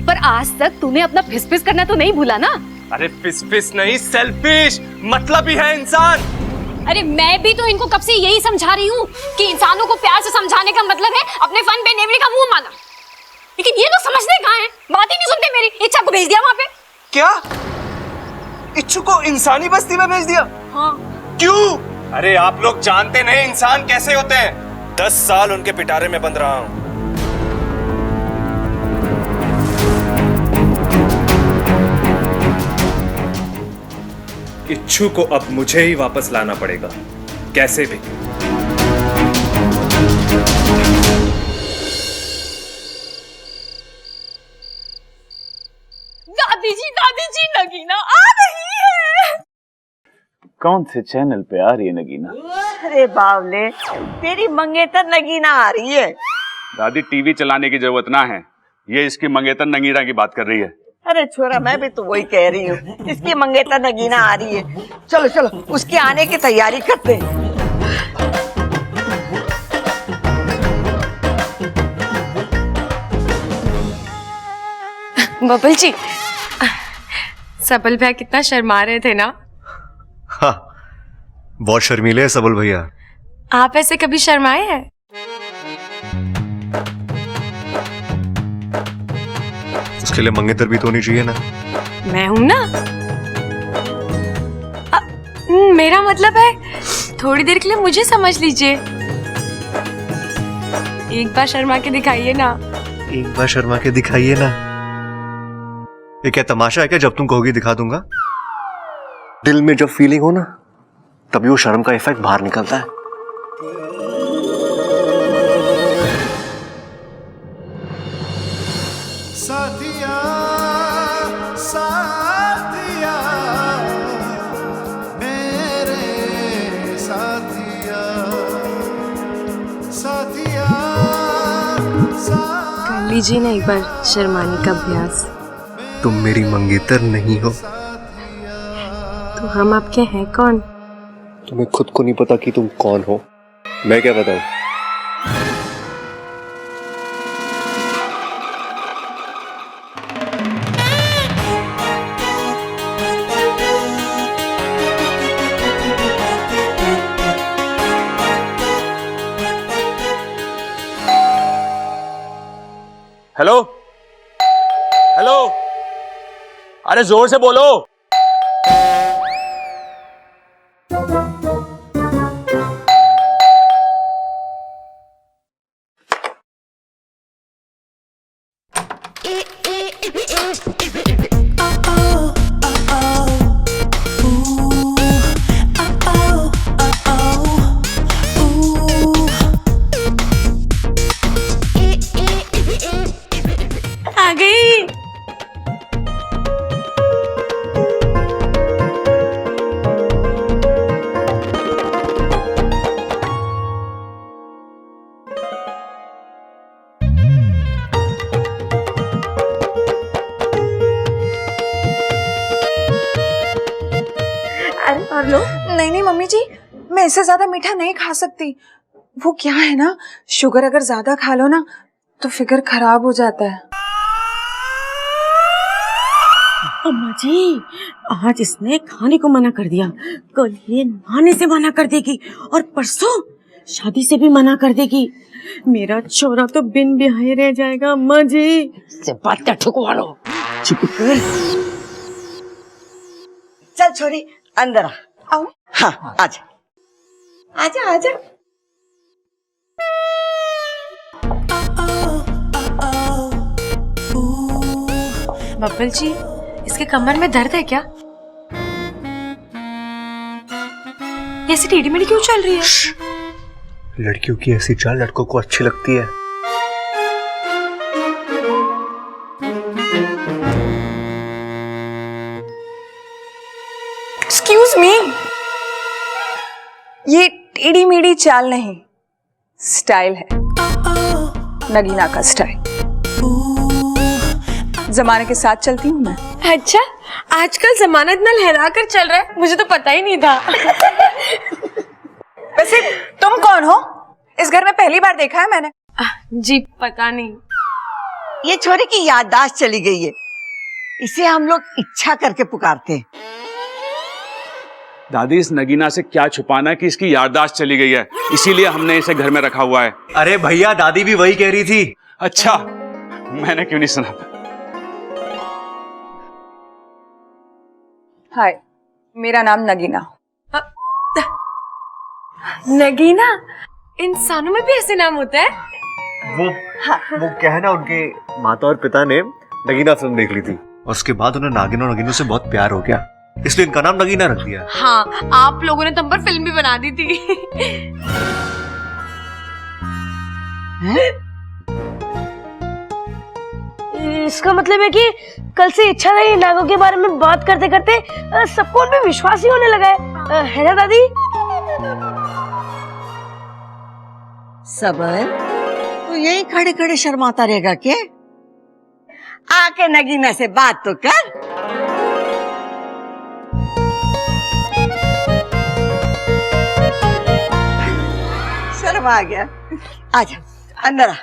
पर आज तक तूने अपना फिस करना तो नहीं भूला ना। अरे फिस नहीं, सेल्फिश मतलब ही है इंसान। अरे मैं भी तो इनको कब से यही समझा रही हूँ कि इंसानों को प्यार से समझाने का मतलब है अपने फन पे नेवले का मुंह माना। लेकिन ये तो समझते कहाँ हैं, बात ही नहीं सुनते मेरी। इच्छा को भेज दिया वहाँ पे। क्या? इच्छु को इंसानी बस्ती में भेज दिया? हाँ। क्यों? अरे आप लोग जानते नहीं इंसान कैसे होते हैं। 10 साल उनके पिटारे में बंद रहा हूं। इच्छु को अब मुझे ही वापस लाना पड़ेगा, कैसे भी। दादी जी नगीना आ रही है। कौन से चैनल पे आ रही है नगीना? अरे बावले, तेरी मंगेतर नगीना आ रही है। दादी टीवी चलाने की जरूरत ना है, ये इसकी मंगेतर नगीना की बात कर रही है। अरे छोरा, मैं भी तो वही कह रही हूँ, इसकी मंगेतर नगीना आ रही है। चलो चलो उसके आने की तैयारी करते हैं। बबल जी, सबल भैया कितना शर्मा रहे थे ना। हाँ, बहुत शर्मीले है सबल भैया। आप ऐसे कभी शर्माए हैं? उसके लिए मंगेतर भी तो होनी चाहिए ना। मैं हूं ना। मेरा मतलब है थोड़ी देर के लिए मुझे समझ लीजिए। एक बार शर्मा के दिखाइए ना। एक बार शर्मा के दिखाइए ना। ये क्या तमाशा है क्या? जब तुम कहोगी दिखा दूंगा। दिल में जब फीलिंग हो ना, तभी वो शर्म का इफेक्ट बाहर निकलता है। साथिया साथिया मेरे साथिया साथिया कर लीजिए ना एक बार शर्माने का अभ्यास। तुम मेरी मंगेतर नहीं हो। तो हम आपके हैं कौन? तुम्हें खुद को नहीं पता कि तुम कौन हो, मैं क्या बताऊं? हेलो हेलो, अरे जोर से बोलो। आ गई। नहीं नहीं मम्मी जी, मैं इससे ज्यादा मीठा नहीं खा सकती। वो क्या है ना, शुगर अगर ज्यादा खा लो ना तो फिगर खराब हो जाता है। अम्मा जी, आज इसने खाने को मना कर दिया, कल ये नहाने से मना कर देगी और परसों शादी से भी मना कर देगी। मेरा छोरा तो बिन ब्याहे रह जाएगा। अम्मा जी से बात क्या ठुकवा लो। चुप कर। चल छोरी अंदर आ। आओ। हाँ आजा आजा आजा। बब्बल जी, इसके कमर में दर्द है क्या? ऐसी टेढ़ी मेढ़ी क्यों चल रही है? लड़कियों की ऐसी चाल लड़कों को अच्छी लगती है। एक्सक्यूज मी, ये टेढ़ी मेढ़ी चाल नहीं, स्टाइल है। नगीना का स्टाइल। जमाने के साथ चलती हूँ मैं। अच्छा, आजकल जमाना इतना लहरा कर चल रहा है, मुझे तो पता ही नहीं था। वैसे तुम कौन हो? इस घर में पहली बार देखा है मैंने। जी पता नहीं। ये छोरी की याददाश्त चली गई है, इसे हम लोग इच्छा करके पुकारते हैं। दादी, इस नगीना से क्या छुपाना कि इसकी याददाश्त चली गई है, इसीलिए हमने इसे घर में रखा हुआ है। अरे भैया, दादी भी वही कह रही थी। अच्छा, मैंने क्यों नहीं सुना? हाय, मेरा नाम नगीना। नगीना? इंसानों में भी ऐसे नाम होता है? वो क्या है ना, उनके माता और पिता ने नगीना फिल्म देख ली थी और उसके बाद उन्हें नागिन और नगीनों से बहुत प्यार हो गया, इसलिए इनका नाम नगीना रख दिया। हाँ, आप लोगों ने तुम पर फिल्म भी बना दी थी। इसका मतलब है कि कल से इच्छाधारी नागों के बारे में बात करते करते सबको उनमें विश्वास ही होने लगा है ना दादी? सबर, तो यही खड़े खड़े शर्माता रहेगा क्या? आके नगीना से बात तो कर। शर्म आ गया, आजा अंदर आ।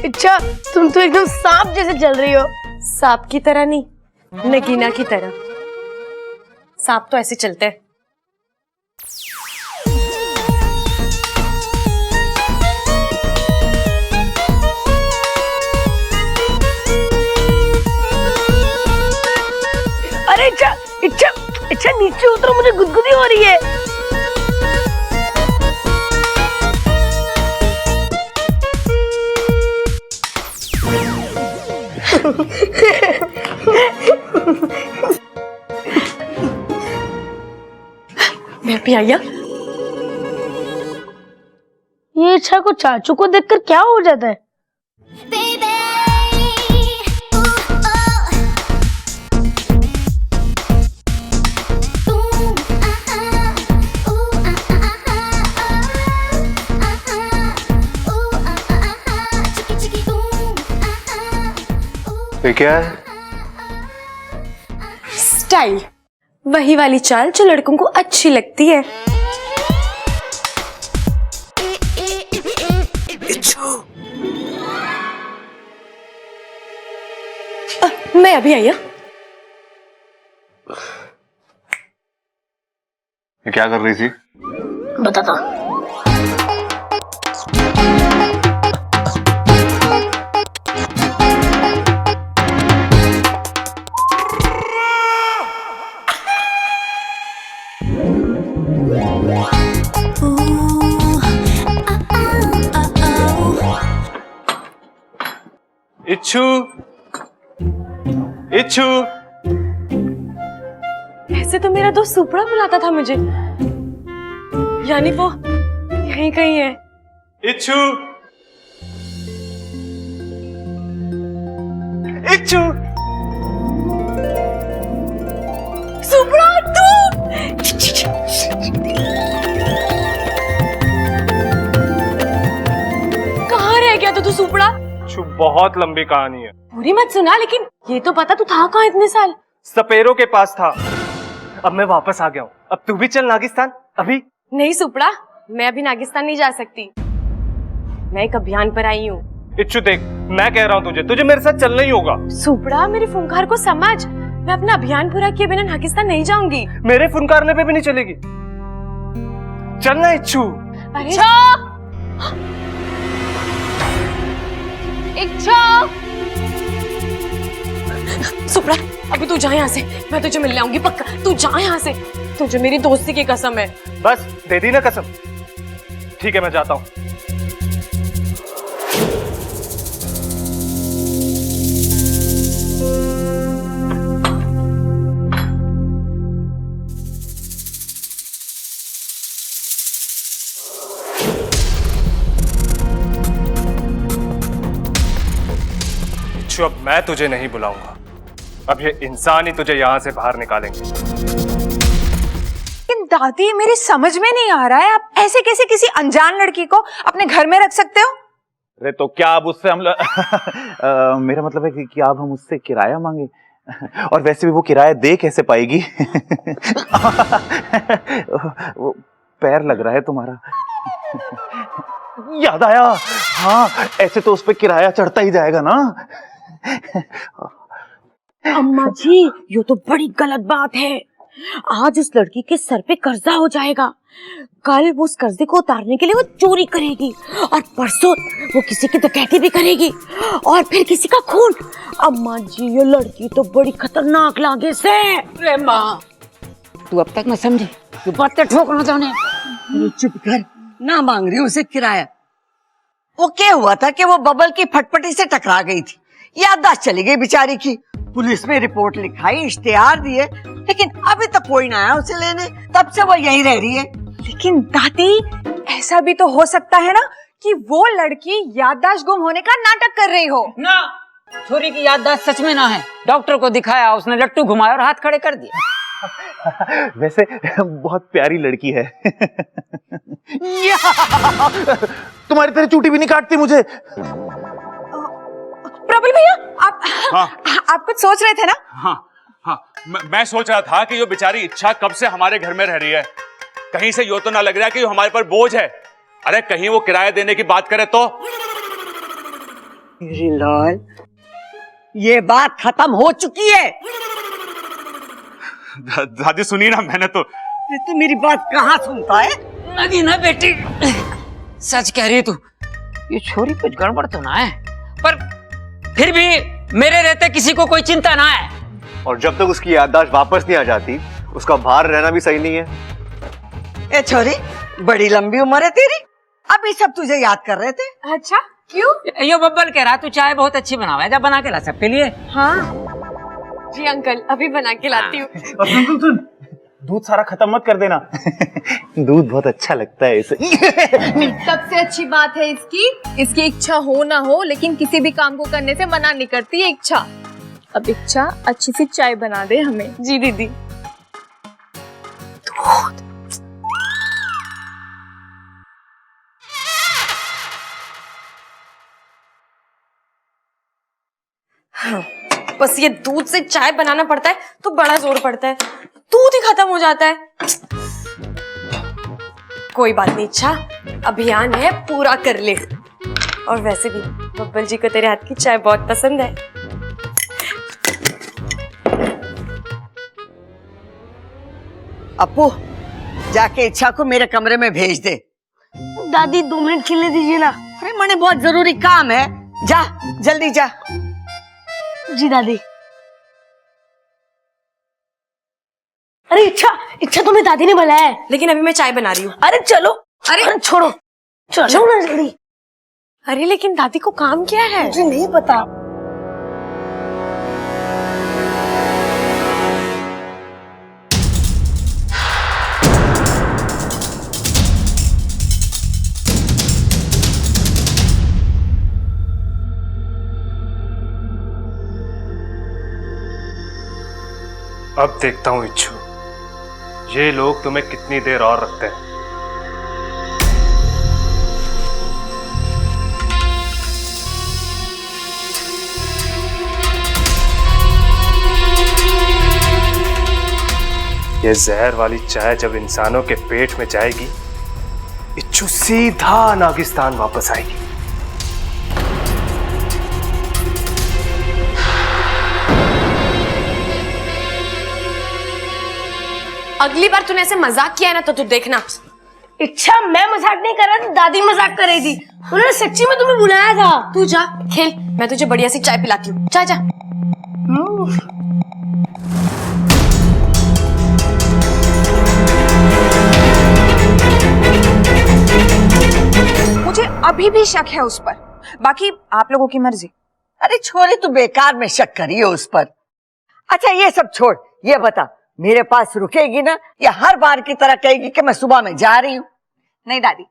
अच्छा, तुम तो एकदम सांप जैसे चल रही हो। सांप की तरह नहीं, नगीना की तरह। सांप तो ऐसे चलते हैं। अरे इच्छा इच्छा इच्छा, नीचे उतरो, मुझे गुदगुदी हो रही है। मैं भी आया। ये इच्छा को चाचू को देखकर क्या हो जाता है? ये क्या है? स्टाइल, वही वाली चाल जो लड़कों को अच्छी लगती है। मैं अभी आई। ये क्या कर रही थी? बताता। इच्छू, इच्छू। ऐसे तो मेरा दोस्त सुपड़ा बुलाता था मुझे, यानी वो यहीं कहीं है। इच्छू, इच्छू। सुपड़ा, तू कहाँ रह गया तू सुपड़ा? बहुत लंबी कहानी है, पूरी मत सुना, लेकिन ये तो पता तू था कहाँ इतने साल? सपेरों के पास था, अब मैं वापस आ गया हूँ। अब तू भी चल नागिस्तान। अभी नहीं सुपड़ा, मैं अभी नागिस्तान नहीं जा सकती। मैं एक अभियान पर आई हूँ। इच्छू देख, मैं कह रहा हूँ तुझे मेरे साथ चलना ही होगा। सुपड़ा, मेरे फुंकार को समझ, मैं अपना अभियान पूरा किए बिना नागिस्तान नहीं जाऊंगी। मेरे फुनकारने पे भी नहीं चलेगी। चलना इच्छू। इच्छा, इच्छा। सुपड़ा, अभी तू जा यहाँ से, मैं तुझे मिलने आऊंगी पक्का। तू जा यहाँ से, तुझे मेरी दोस्ती की कसम है। बस दे दी ना कसम। ठीक है, मैं जाता हूँ। इच्छु, अब मैं तुझे नहीं बुलाऊंगा। अब ये इंसान ही तुझे यहाँ से बाहर निकालेंगे। लेकिन दादी, मेरी समझ में नहीं आ रहा है, आप ऐसे कैसे किसी अनजान लड़की को अपने घर में रख सकते हो? अरे तो क्या अब उससे हम मेरा मतलब है कि अब हम उससे किराया मांगे? और वैसे भी वो किराया दे कैसे पाएगी? वो पैर लग रहा है तुम्हारा। याद आया, हाँ ऐसे तो उस पे किराया चढ़ता ही जाएगा ना। अम्मा जी, ये तो बड़ी गलत बात है। आज उस लड़की के सर पे कर्जा हो जाएगा, कल वो उस कर्जे को उतारने के लिए वो चोरी करेगी, और परसों वो किसी की डकैती भी करेगी, और फिर किसी का खून। अम्मा जी, ये लड़की तो बड़ी खतरनाक लागे से। अरे माँ, तू अब तक न समझी, तू बातें ठोकना चाहने। अरे चुप कर, ना मांग रही उसे किराया। वो क्या हुआ था कि वो बबल की फटफटी से टकरा गई थी, याददाश्त चली गई बेचारी की। पुलिस में रिपोर्ट लिखाई, इश्तेहार दिए, लेकिन अभी तक कोई ना आया उसे लेने। तब से वो यहीं रह रही है। लेकिन दादी, ऐसा भी तो हो सकता है ना कि वो लड़की याददाश्त गुम होने का नाटक कर रही हो। ना, छोरी की याददाश्त सच में ना है। डॉक्टर को दिखाया, उसने लट्टू घुमाया और हाथ खड़े कर दिए। वैसे बहुत प्यारी लड़की है। तुम्हारी तरह चूटी भी नहीं काटती मुझे। प्रबल भैया, आप हाँ। आप कुछ सोच रहे थे ना? हाँ हाँ, मैं सोच रहा था कि ये बेचारी इच्छा कब से हमारे घर में रह रही है। कहीं से यो तो ना लग रहा कि ये हमारे पर बोझ है। अरे कहीं वो किराया देने की बात करे तो। लाल, ये बात खत्म हो चुकी है। दादी सुनिए ना, मैंने तो। तू मेरी बात कहाँ सुनता है? नगी ना बेटी, सच कह रही है तू। ये छोरी कुछ गड़बड़ तो ना है, पर फिर भी मेरे रहते किसी को कोई चिंता ना है। और जब तक उसकी याददाश्त वापस नहीं आ जाती, उसका बाहर रहना भी सही नहीं है। ए छोरी, बड़ी लंबी उम्र है तेरी, अभी सब तुझे याद कर रहे थे। अच्छा, क्यों? यो बब्बल कह रहा तू चाय बहुत अच्छी बनावा है, जब बना के ला सबके लिए। हाँ जी अंकल, अभी बना के लाती हूँ। सुन, दूध सारा खत्म मत कर देना। दूध बहुत अच्छा लगता है इसे। सबसे अच्छी बात है इसकी इच्छा हो ना हो, लेकिन किसी भी काम को करने से मना नहीं करती है इच्छा। अब इच्छा अच्छी सी चाय बना दे हमें। जी दीदी। बस ये दूध से चाय बनाना पड़ता है तो बड़ा जोर पड़ता है, दूध ही खत्म हो जाता है। कोई बात नहीं इच्छा, अभियान है पूरा कर ले। और वैसे भी बब्बल जी को तेरे हाथ की चाय बहुत पसंद है। अपू, जाके इच्छा को मेरे कमरे में भेज दे। दादी 2 मिनट खेलने दीजिए ना। अरे मने बहुत जरूरी काम है, जा जल्दी जा। जी दादी। अरे इच्छा तुम्हें दादी ने बुलाया है। लेकिन अभी मैं चाय बना रही हूँ। अरे चलो। अरे छोड़ो, चलो ना जल्दी। अरे लेकिन दादी को काम क्या है? मुझे नहीं पता। अब देखता हूँ इच्छु, ये लोग तुम्हें कितनी देर और रखते हैं। ये जहर वाली चाय जब इंसानों के पेट में जाएगी, इच्छु सीधा नागिस्तान वापस आएगी। अगली बार तूने ऐसे मजाक किया है ना तो तू देखना। इच्छा, मैं मजाक नहीं कर रहा था, दादी मजाक कर रही थी। उन्होंने सच्ची में तुम्हें बुलाया था। तू जा खेल, मैं तुझे बढ़िया सी चाय पिलाती हूँ। जा जा। मुझे अभी भी शक है उस पर, बाकी आप लोगों की मर्जी। अरे छोरे, तू बेकार में शक करी है उस पर। अच्छा ये सब छोड़, ये बता मेरे पास रुकेगी ना, या हर बार की तरह कहेगी कि मैं सुबह में जा रही हूँ? नहीं दादी,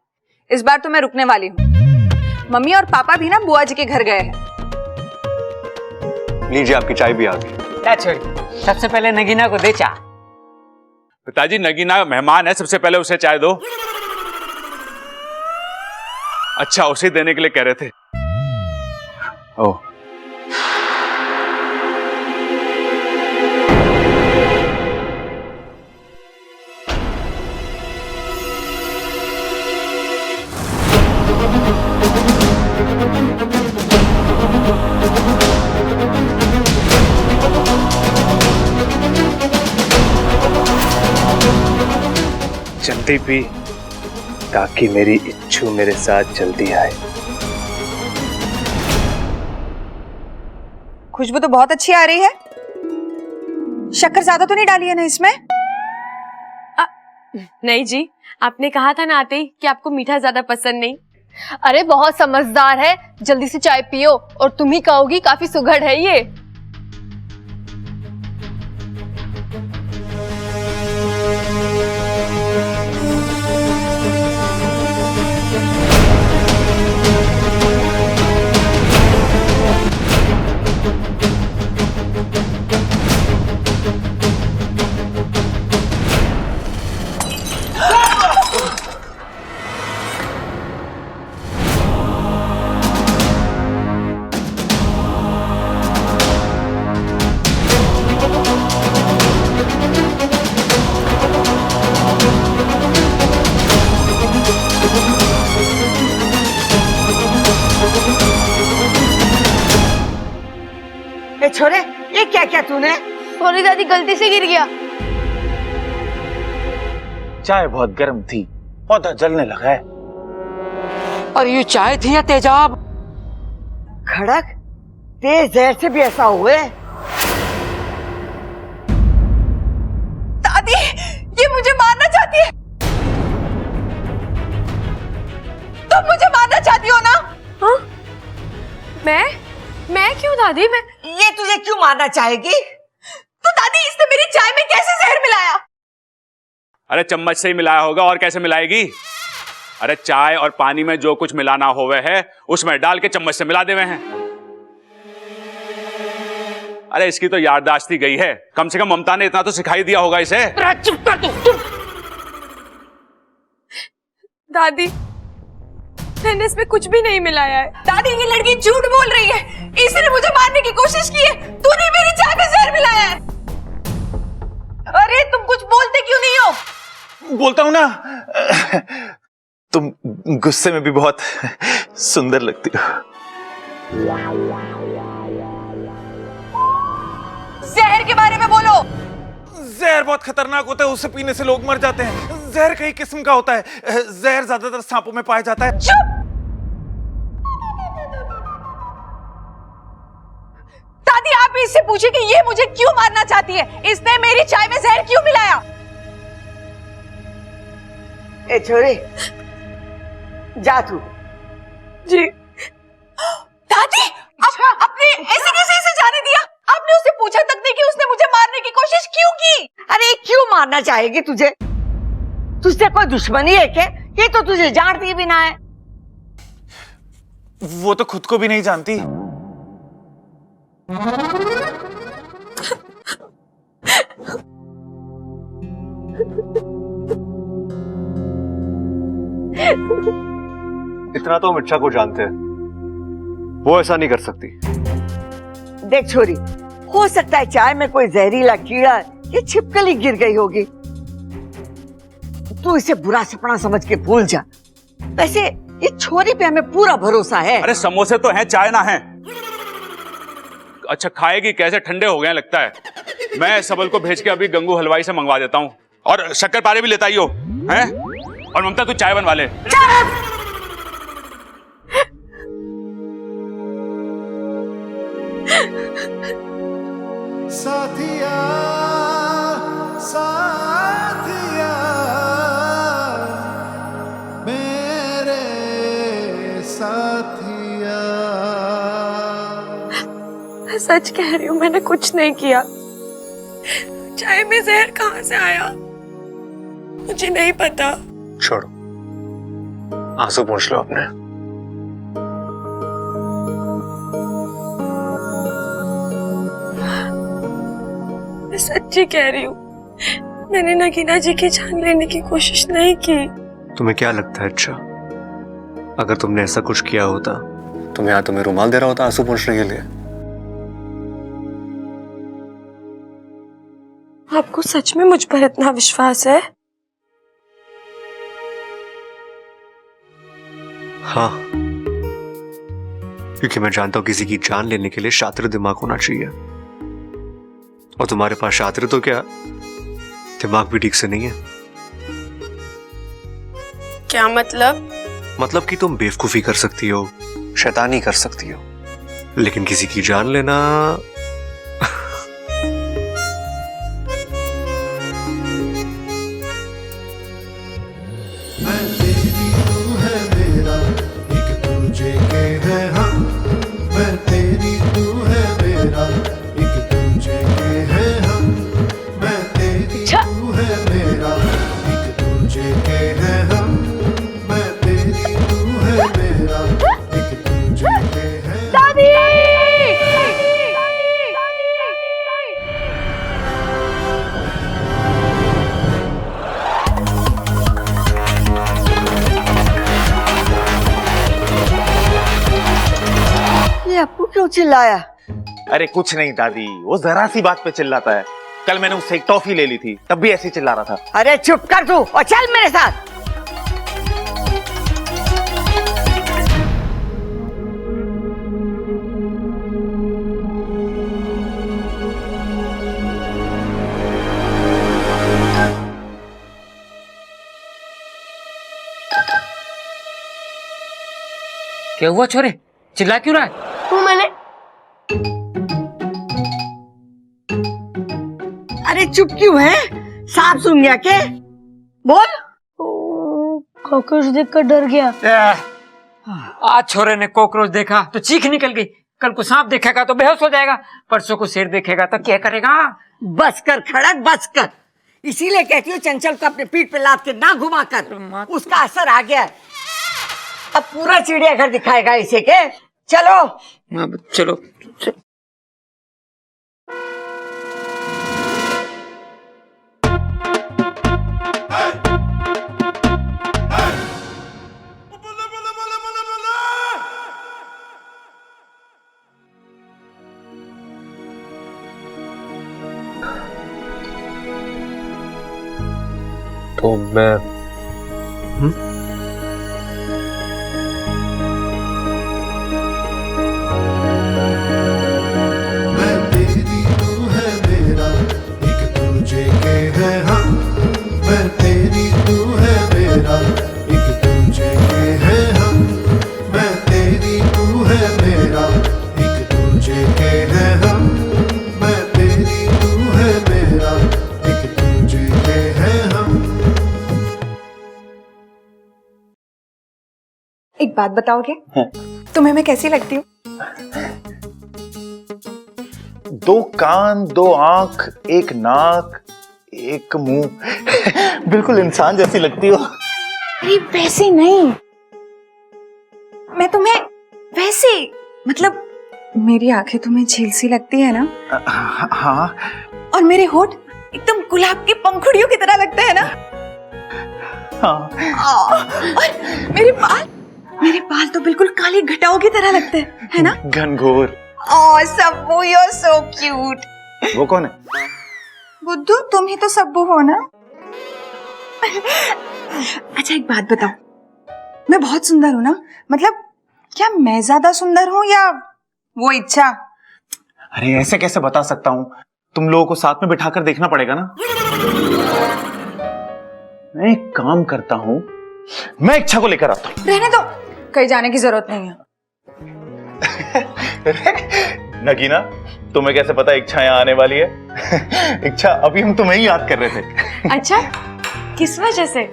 इस बार तो मैं रुकने वाली हूँ। मम्मी और पापा भी ना बुआ जी के घर गए हैं। लीजिए आपकी चाय भी आ गई। छोड़ी, सबसे पहले नगीना को दे चाय। पिताजी नगीना मेहमान है, सबसे पहले उसे चाय दो। अच्छा, उसे देने के लिए कह रहे थे। ओह, जल्दी पी ताकि मेरी इच्छू मेरे साथ जल्दी आए। खुशबू तो बहुत अच्छी आ रही है। शक्कर ज्यादा तो नहीं डाली है ना इसमें? नहीं जी, आपने कहा था ना आते ही कि आपको मीठा ज्यादा पसंद नहीं। अरे बहुत समझदार है, जल्दी से चाय पियो और तुम ही कहोगी काफी सुघड़ है ये। ए छोरे, ये क्या क्या तूने? सॉरी दादी, गलती से गिर गया। चाय बहुत गर्म थी, पौधा जलने लगा है। और ये चाय थी या तेजाब? खड़क, तेज जहर से भी ऐसा हुए? दादी, ये मुझे मारना चाहती है। तुम मुझे मारना चाहती हो ना? हाँ? मैं क्यों दादी? ये तुझे क्यों मारना चाहेगी? तो दादी, इसने मेरी चाय में कैसे जहर मिलाया? अरे चम्मच से ही मिलाया होगा, और कैसे मिलाएगी? अरे चाय और पानी में जो कुछ मिलाना होवे है उसमें डाल के चम्मच से मिला देवे हैं। अरे इसकी तो याददाश्त ही गई है, कम से कम ममता ने इतना तो सिखाई दिया होगा इसे। चुप कर तू, चुप। दादी, मैंने इसमें कुछ भी नहीं मिलाया है। दादी, ये लड़की झूठ बोल रही है। इसने मुझे मारने की कोशिश की है। तूने मेरी चाय में जहर मिलाया है। अरे तुम कुछ बोलते क्यों नहीं हो? बोलता हूं ना। तुम गुस्से में भी बहुत सुंदर लगती हो। जहर के बारे में बोलो। जहर बहुत खतरनाक होता है, उसे पीने से लोग मर जाते हैं। जहर कई किस्म का होता है। जहर ज्यादातर सांपों में पाया जाता है। चुप! दादी, आप इससे पूछिए कि ये मुझे क्यों मारना चाहती है। इसने मेरी चाय में जहर क्यों मिलाया? ए छोरे, जा तू। जी दादी, आपने ऐसे कैसे इसे जाने दिया? आपने उससे पूछा तक नहीं कि उसने मुझे मारने की कोशिश क्यों की? अरे क्यों मारना चाहेगी तुझे? तुझसे कोई दुश्मनी है क्या? ये तो तुझे जानती भी ना है। वो तो खुद को भी नहीं जानती। इतना तो हम इच्छा को जानते हैं, वो ऐसा नहीं कर सकती। देख छोरी, हो सकता है चाय में कोई जहरीला कीड़ा या छिपकली गिर गई होगी। तू इसे बुरा सपना समझ के भूल जा। वैसे ये छोरी पे हमें पूरा भरोसा है। अरे समोसे तो हैं, चाय ना है। अच्छा खाएगी कैसे? ठंडे हो गए लगता है। मैं सबल को भेज के अभी गंगू हलवाई से मंगवा देता हूँ, और शक्करपारे भी लेता ही हो हैं? और ममता तू चाय बनवा ले। साथिया साथिया मेरे साथिया। मैं सच कह रही हूँ, मैंने कुछ नहीं किया। चाय में जहर कहाँ से आया मुझे नहीं पता। छोड़ो, आंसू पूछ लो अपने। सच्ची कह रही हूँ, मैंने नगीना जी की जान लेने की कोशिश नहीं की। तुम्हें क्या लगता है अच्छा, अगर तुमने ऐसा कुछ किया होता तो मैं यहाँ तुम्हें रुमाल दे रहा होता आंसू पोंछने के लिए? आपको सच में मुझ पर इतना विश्वास है? हाँ, क्योंकि मैं जानता हूं किसी की जान लेने के लिए शातिर दिमाग होना चाहिए, और तुम्हारे पास शातिर तो क्या, दिमाग भी ठीक से नहीं है। क्या मतलब? मतलब कि तुम बेवकूफी कर सकती हो, शैतानी कर सकती हो, लेकिन किसी की जान लेना मैं तेरी तू है मेरा, एक दूजे के है हम। मैं तेरी तू है मेरा, एक दूजे के है हम। मैं तेरी तू है मेरा, एक दूजे के है हम। मैं तेरी तू है मेरा, एक दूजे के है। दादी! ये अप्पू क्यों चिल्लाया? अरे कुछ नहीं दादी, वो जरा सी बात पे चिल्लाता है। कल मैंने उससे एक टॉफी ले ली थी, तब भी ऐसे ही चिल्ला रहा था। अरे चुप कर तू और चल मेरे साथ। क्या हुआ छोरे, चिल्ला क्यों रहा है? मैंने अरे चुप क्यों है? सांप सुन गया के? बोल। कॉकरोच देखकर डर गया। आज छोरे ने कॉकरोच देखा तो चीख निकल गई, कल को सांप देखेगा तो बेहोश हो जाएगा, परसों को शेर देखेगा तो क्या करेगा? बस कर खड़क, बस कर। इसीलिए कहती हूँ चंचल को अपने पीठ पे लाद के ना घुमा कर, उसका असर आ गया है। अब पूरा चिड़ियाघर दिखाएगा इसे के। चलो चलो। तो मैं मैं तेरी तू है मेरा, एक दूजे के है हम। मैं तेरी तू है मेरा, एक दूजे के है हम। मैं तेरी तू है मेरा, एक दूजे के है हम। मैं तेरी तू है मेरा, एक दूजे के है हम। एक बात बताओगे, तुम्हें मैं कैसी लगती हूँ? दो कान, दो आंख, एक नाक, एक मुंह, बिल्कुल इंसान जैसी लगती हो। अरे वैसे नहीं, मैं तुम्हें वैसे, मतलब मेरी आंखें तुम्हें झील सी लगती है ना? हाँ। और मेरे होठ एकदम गुलाब की पंखुड़ियों की तरह लगते हैं ना? हाँ। और मेरे बाल तो बिल्कुल काली घटाओं की तरह लगते हैं, है ना? घनघोर। Oh Sabbu, you are so cute. वो कौन है? बुद्धू, तुम ही तो सब्बू हो ना? अच्छा एक बात बताओ, मैं बहुत सुंदर हूँ ना? मतलब क्या मैं ज्यादा सुंदर हूँ या वो इच्छा? अरे ऐसे कैसे बता सकता हूँ, तुम लोगों को साथ में बिठाकर देखना पड़ेगा ना। मैं एक काम करता हूँ, मैं इच्छा को लेकर आता हूँ। रहने दो, कहीं जाने की जरूरत नहीं है। नगीना, तुम्हें कैसे पता इच्छा यहाँ आने वाली है? इच्छा, अभी हम तुम्हें ही याद कर रहे थे। अच्छा, किस वजह से?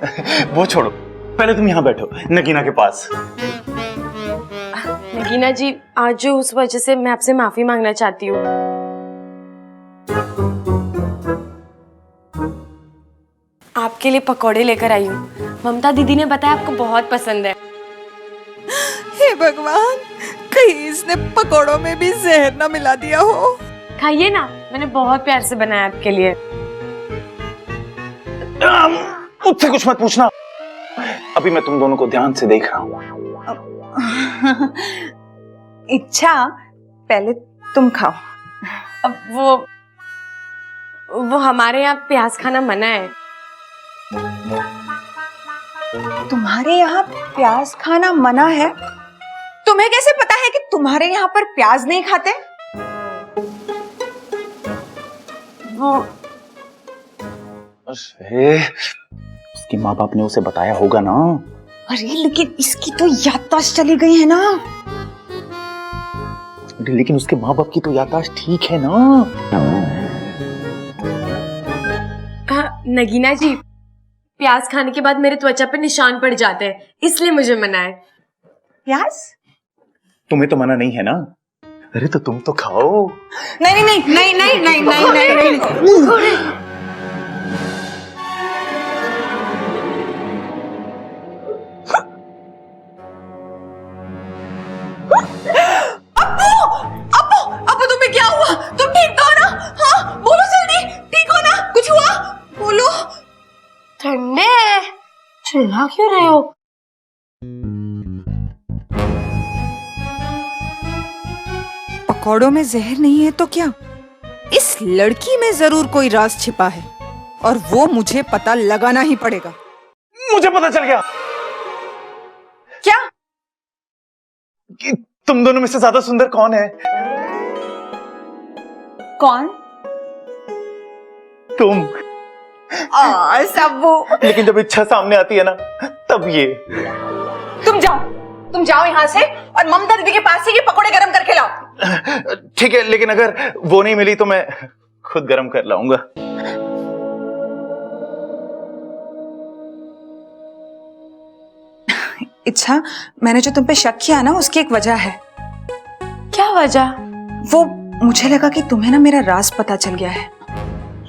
वो छोड़ो, पहले तुम यहाँ बैठो नगीना के पास। नगीना जी, आज जो उस वजह से मैं आपसे माफी मांगना चाहती हूँ। आपके लिए पकौड़े लेकर आई हूँ, ममता दीदी ने बताया आपको बहुत पसंद है। हे भगवान, कहीं इसने पकौड़ों में भी जहर ना मिला दिया हो। खाइए ना, मैंने बहुत प्यार से बनाया आपके लिए। मुझसे कुछ मत पूछना, अभी मैं तुम दोनों को ध्यान से देख रहा हूँ। इच्छा, पहले तुम खाओ। अब वो हमारे यहाँ प्याज खाना मना है। तुम्हारे यहाँ प्याज खाना मना है? तुम्हें कैसे पता है कि तुम्हारे यहाँ पर प्याज नहीं खाते? वो अरे, उसकी माँ बाप ने उसे बताया होगा ना। अरे लेकिन इसकी तो याददाश्त चली गई है ना। लेकिन उसके माँ बाप की तो याददाश्त ठीक है ना। नगीना जी, प्याज खाने के बाद मेरे त्वचा पे निशान पड़ जाते हैं, इसलिए मुझे मना है। प्याज? तुम्हें तो मना नहीं है ना। अरे तो तुम तो खाओ। नहीं नहीं नहीं नहीं नहीं नहीं नहीं नहीं, नहीं। अप्पू तुम्हें क्या हुआ? तुम ठीक तो हो ना? हाँ बोलो जल्दी, ठीक हो ना? कुछ हुआ? बोलो। ठंडे चिल्ला क्यों रहे हो? पकौड़ों में जहर नहीं है तो क्या? इस लड़की में जरूर कोई राज छिपा है और वो मुझे पता लगाना ही पड़ेगा। मुझे पता चल गया। क्या? कि तुम दोनों में से ज्यादा सुंदर कौन है? कौन? तुम। सबू। लेकिन जब इच्छा सामने आती है ना, तब ये। तुम जाओ यहाँ से और ममता दीदी के पास से ये पकोड़े गरम करके लाओ। ठीक है, लेकिन अगर वो नहीं मिली तो मैं खुद गरम कर लाऊंगा। इच्छा, मैंने जो तुम पे शक किया ना, उसकी एक वजह है। क्या वजह? वो मुझे लगा कि तुम्हें ना मेरा राज पता चल गया है।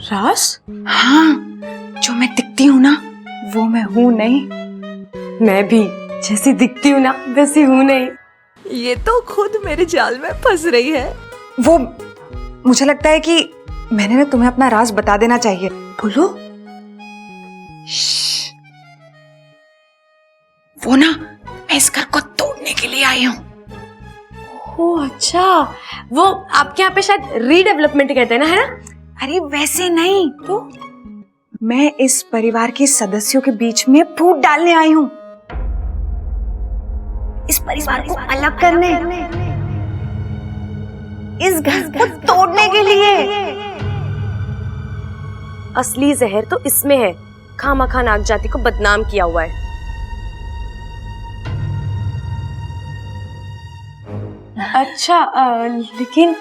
राज? हाँ, जो मैं दिखती हूँ ना, वो मैं हूँ नहीं। मैं भी जैसी दिखती हूँ ना, वैसी हूँ नहीं। ये तो खुद मेरे जाल में फंस रही है। वो मुझे लगता है कि मैंने ना तुम्हें अपना राज बता देना चाहिए। बोलो। वो ना, मैं इस घर को तोड़ने के लिए आई हूँ। ओह अच्छा, वो आपके यहाँ पे शायद रीडेवलपमेंट कहते हैं ना, है ना? अरे वैसे नहीं तो, मैं इस परिवार के सदस्यों के बीच में फूट डालने आई हूँ। इस परिवार को अलग करने, इस घर को तोड़ने के लिए। असली जहर तो इसमें है, खामखा नाग जाति को बदनाम किया हुआ है। अच्छा, लेकिन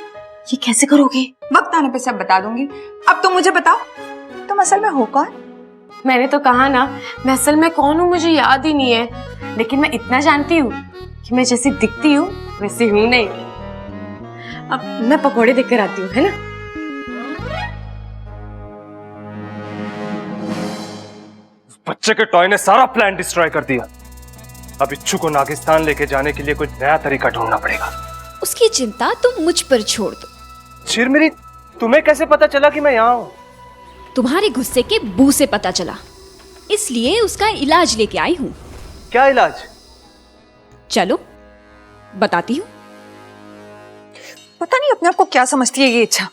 ये कैसे करोगे? वक्त आने पे सब बता दूंगी। अब तुम मुझे बताओ, तुम असल में हो कौन? मैंने तो कहा ना, मैं असल में कौन हूँ मुझे याद ही नहीं है, लेकिन मैं इतना जानती हूँ कि मैं जैसी दिखती हूँ वैसी हूँ नहीं। अब मैं पकोड़े देकर आती हूँ, है ना? बच्चे के टॉय ने सारा प्लान डिस्ट्रॉय कर दिया। अब इच्छू को नागिस्तान लेके जाने के लिए कोई नया तरीका ढूंढना पड़ेगा। उसकी चिंता तुम मुझ पर छोड़ दो। चिरमिरी, तुम्हें कैसे पता चला कि मैं यहाँ हूँ? तुम्हारे गुस्से के बू से पता चला, इसलिए उसका इलाज लेके आई हूँ। क्या इलाज? चलो बताती हूँ। पता नहीं अपने आप को क्या समझती है ये इच्छा।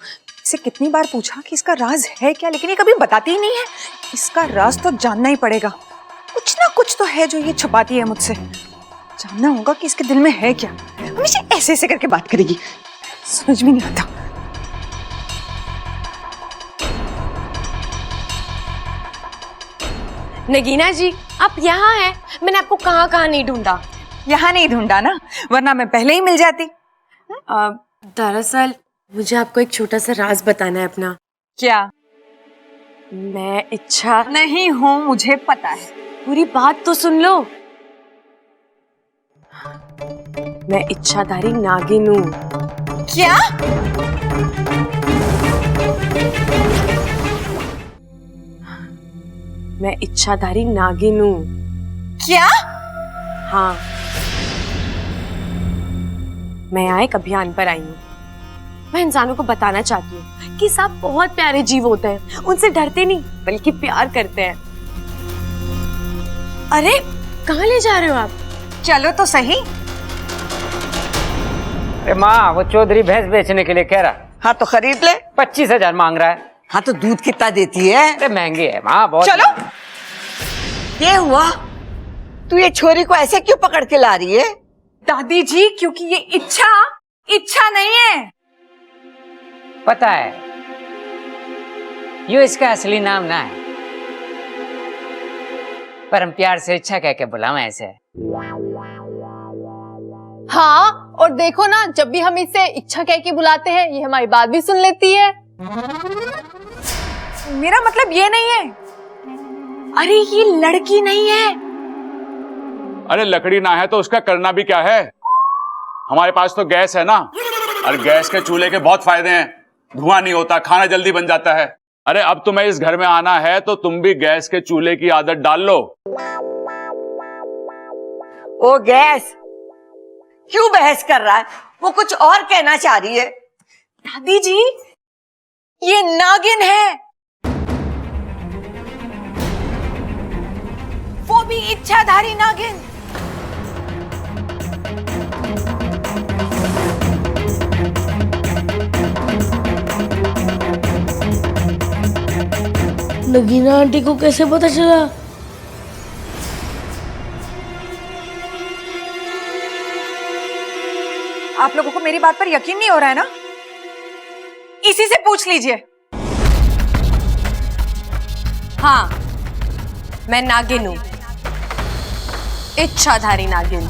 इसे कितनी बार पूछा कि इसका राज है क्या, लेकिन ये कभी बताती ही नहीं है। इसका राज तो जानना ही पड़ेगा। कुछ ना कुछ तो है जो ये छुपाती है मुझसे। जानना होगा कि इसके दिल में है क्या। हमेशा ऐसे ऐसे करके बात करेगी, समझ में नहीं आता। नगीना जी, आप यहाँ हैं? मैंने आपको कहाँ कहाँ नहीं ढूंढा। यहाँ नहीं ढूंढा ना, वरना मैं पहले ही मिल जाती। दरअसल मुझे आपको एक छोटा सा राज बताना है अपना। क्या? मैं इच्छा नहीं हूँ, मुझे पता है। पूरी बात तो सुन लो। मैं इच्छाधारी नागिन हूँ। क्या? मैं इच्छाधारी नागिन हूँ। क्या? हाँ, मैं यहाँ एक अभियान पर आई हूँ। मैं इंसानों को बताना चाहती हूँ कि सांप बहुत प्यारे जीव होते हैं, उनसे डरते नहीं बल्कि प्यार करते हैं। अरे कहाँ ले जा रहे हो आप? चलो तो सही। अरे माँ, वो चौधरी भैंस बेचने के लिए कह रहा। हाँ तो खरीद ले। 25,000 मांग रहा है। हाँ तो दूध कितना देती है? अरे महंगी है माँ, बहुत। चलो। ये हुआ, तू ये छोरी को ऐसे क्यों पकड़ के ला रही है? दादी जी, क्योंकि ये इच्छा नहीं है। पता है, यो इसका असली नाम ना है, पर हम प्यार से इच्छा कह के बुलावे ऐसे। हाँ, और देखो ना, जब भी हम इसे इच्छा कह के बुलाते हैं, ये हमारी बात भी सुन लेती है। मेरा मतलब ये नहीं है। अरे ये लड़की नहीं है। अरे लकड़ी ना है तो उसका करना भी क्या है? हमारे पास तो गैस है ना, और गैस के चूल्हे के बहुत फायदे हैं। धुआं नहीं होता, खाना जल्दी बन जाता है। अरे अब तुम्हें इस घर में आना है तो तुम भी गैस के चूल्हे की आदत डाल लो। ओ गैस, क्यों बहस कर रहा है? वो कुछ और कहना चाह रही है। दादी जी, ये नागिन है, वो भी इच्छाधारी नागिन। नगीना आंटी को कैसे पता चला? आप लोगों को मेरी बात पर यकीन नहीं हो रहा है ना? इसी से पूछ लीजिए। हाँ, मैं नागिन हूँ, इच्छाधारी नागिन।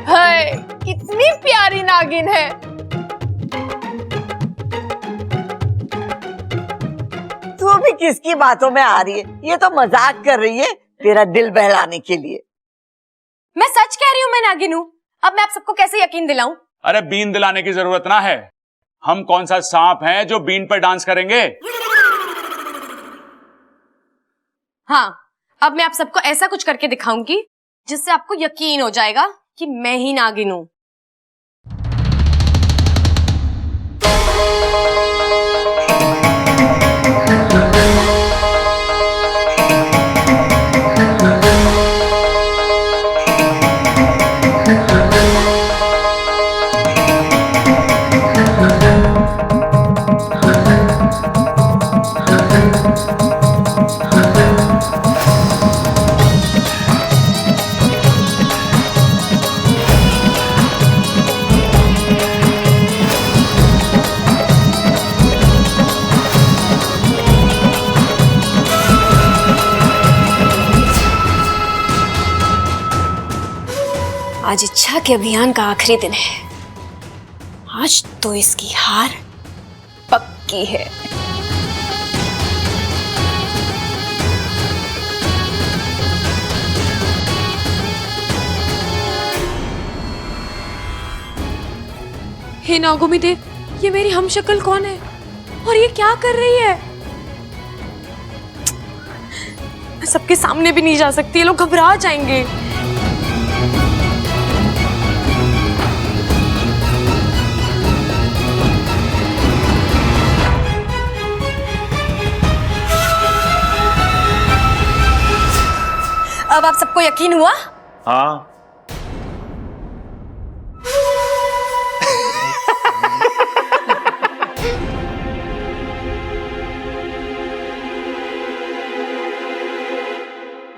हाय, कितनी प्यारी नागिन है। तू भी किसकी बातों में आ रही है? ये तो मजाक कर रही है तेरा दिल बहलाने के लिए। मैं सच कह रही हूँ, मैं नागिन हूँ। अब मैं आप सबको कैसे यकीन दिलाऊं? अरे बीन दिलाने की जरूरत ना है। हम कौन सा सांप हैं जो बीन पर डांस करेंगे? हाँ, अब मैं आप सबको ऐसा कुछ करके दिखाऊंगी जिससे आपको यकीन हो जाएगा कि मैं ही नागिन हूं। आज इच्छा के अभियान का आखिरी दिन है। आज तो इसकी हार पक्की है। हे नागोमी देव, ये मेरी हमशक्ल कौन है और ये क्या कर रही है? मैं सबके सामने भी नहीं जा सकती, ये लोग घबरा जाएंगे। अब आप सबको यकीन हुआ? हाँ।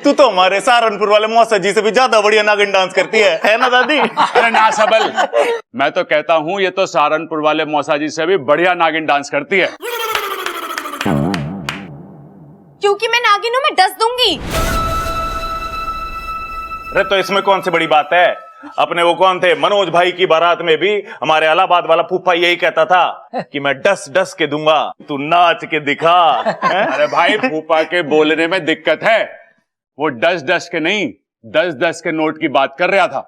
तू तो हमारे सहारनपुर वाले मौसा जी से भी ज्यादा बढ़िया नागिन डांस करती है ना दादी? अरे ना सबल, मैं तो कहता हूँ ये तो सहारनपुर वाले मौसा जी से भी बढ़िया नागिन डांस करती है। क्योंकि मैं नागिन हूं, मैं डस दूंगी। अरे तो इसमें कौन सी बड़ी बात है? अपने वो कौन थे, मनोज भाई की बारात में भी हमारे इलाहाबाद वाला फूफा यही कहता था कि मैं डस डस के दूंगा, तू नाच के दिखा। अरे भाई, फूफा के बोलने में दिक्कत है, वो डस डस के नहीं 10-10 के नोट की बात कर रहा था।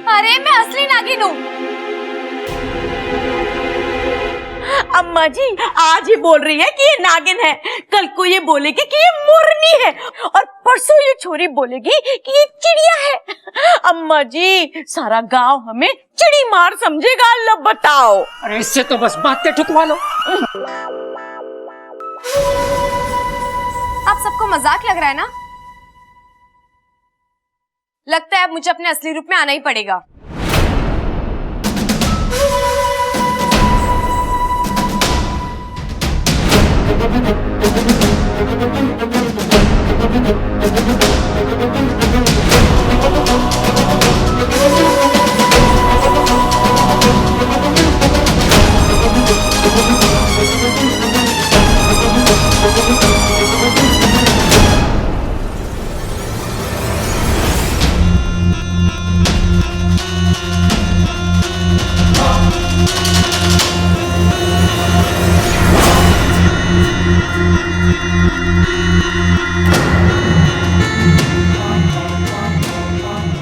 अरे मैं असली नागिन हूँ। अम्मा जी आज ये बोल रही है कि ये नागिन है, कल को ये बोलेगी कि ये मोरनी है, और परसों ये छोरी बोलेगी कि ये चिड़िया है। अम्मा जी सारा गांव हमें चिड़ी मार समझेगा। लो बताओ। अरे इससे तो बस बातें ठुकवा लो। आप सबको मजाक लग रहा है ना? लगता है अब मुझे अपने असली रूप में आना ही पड़ेगा।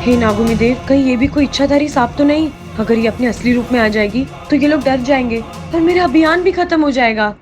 हे नागुनी देव, कहीं ये भी कोई इच्छाधारी सांप तो नहीं? अगर ये अपने असली रूप में आ जाएगी तो ये लोग डर जाएंगे और मेरा अभियान भी खत्म हो जाएगा।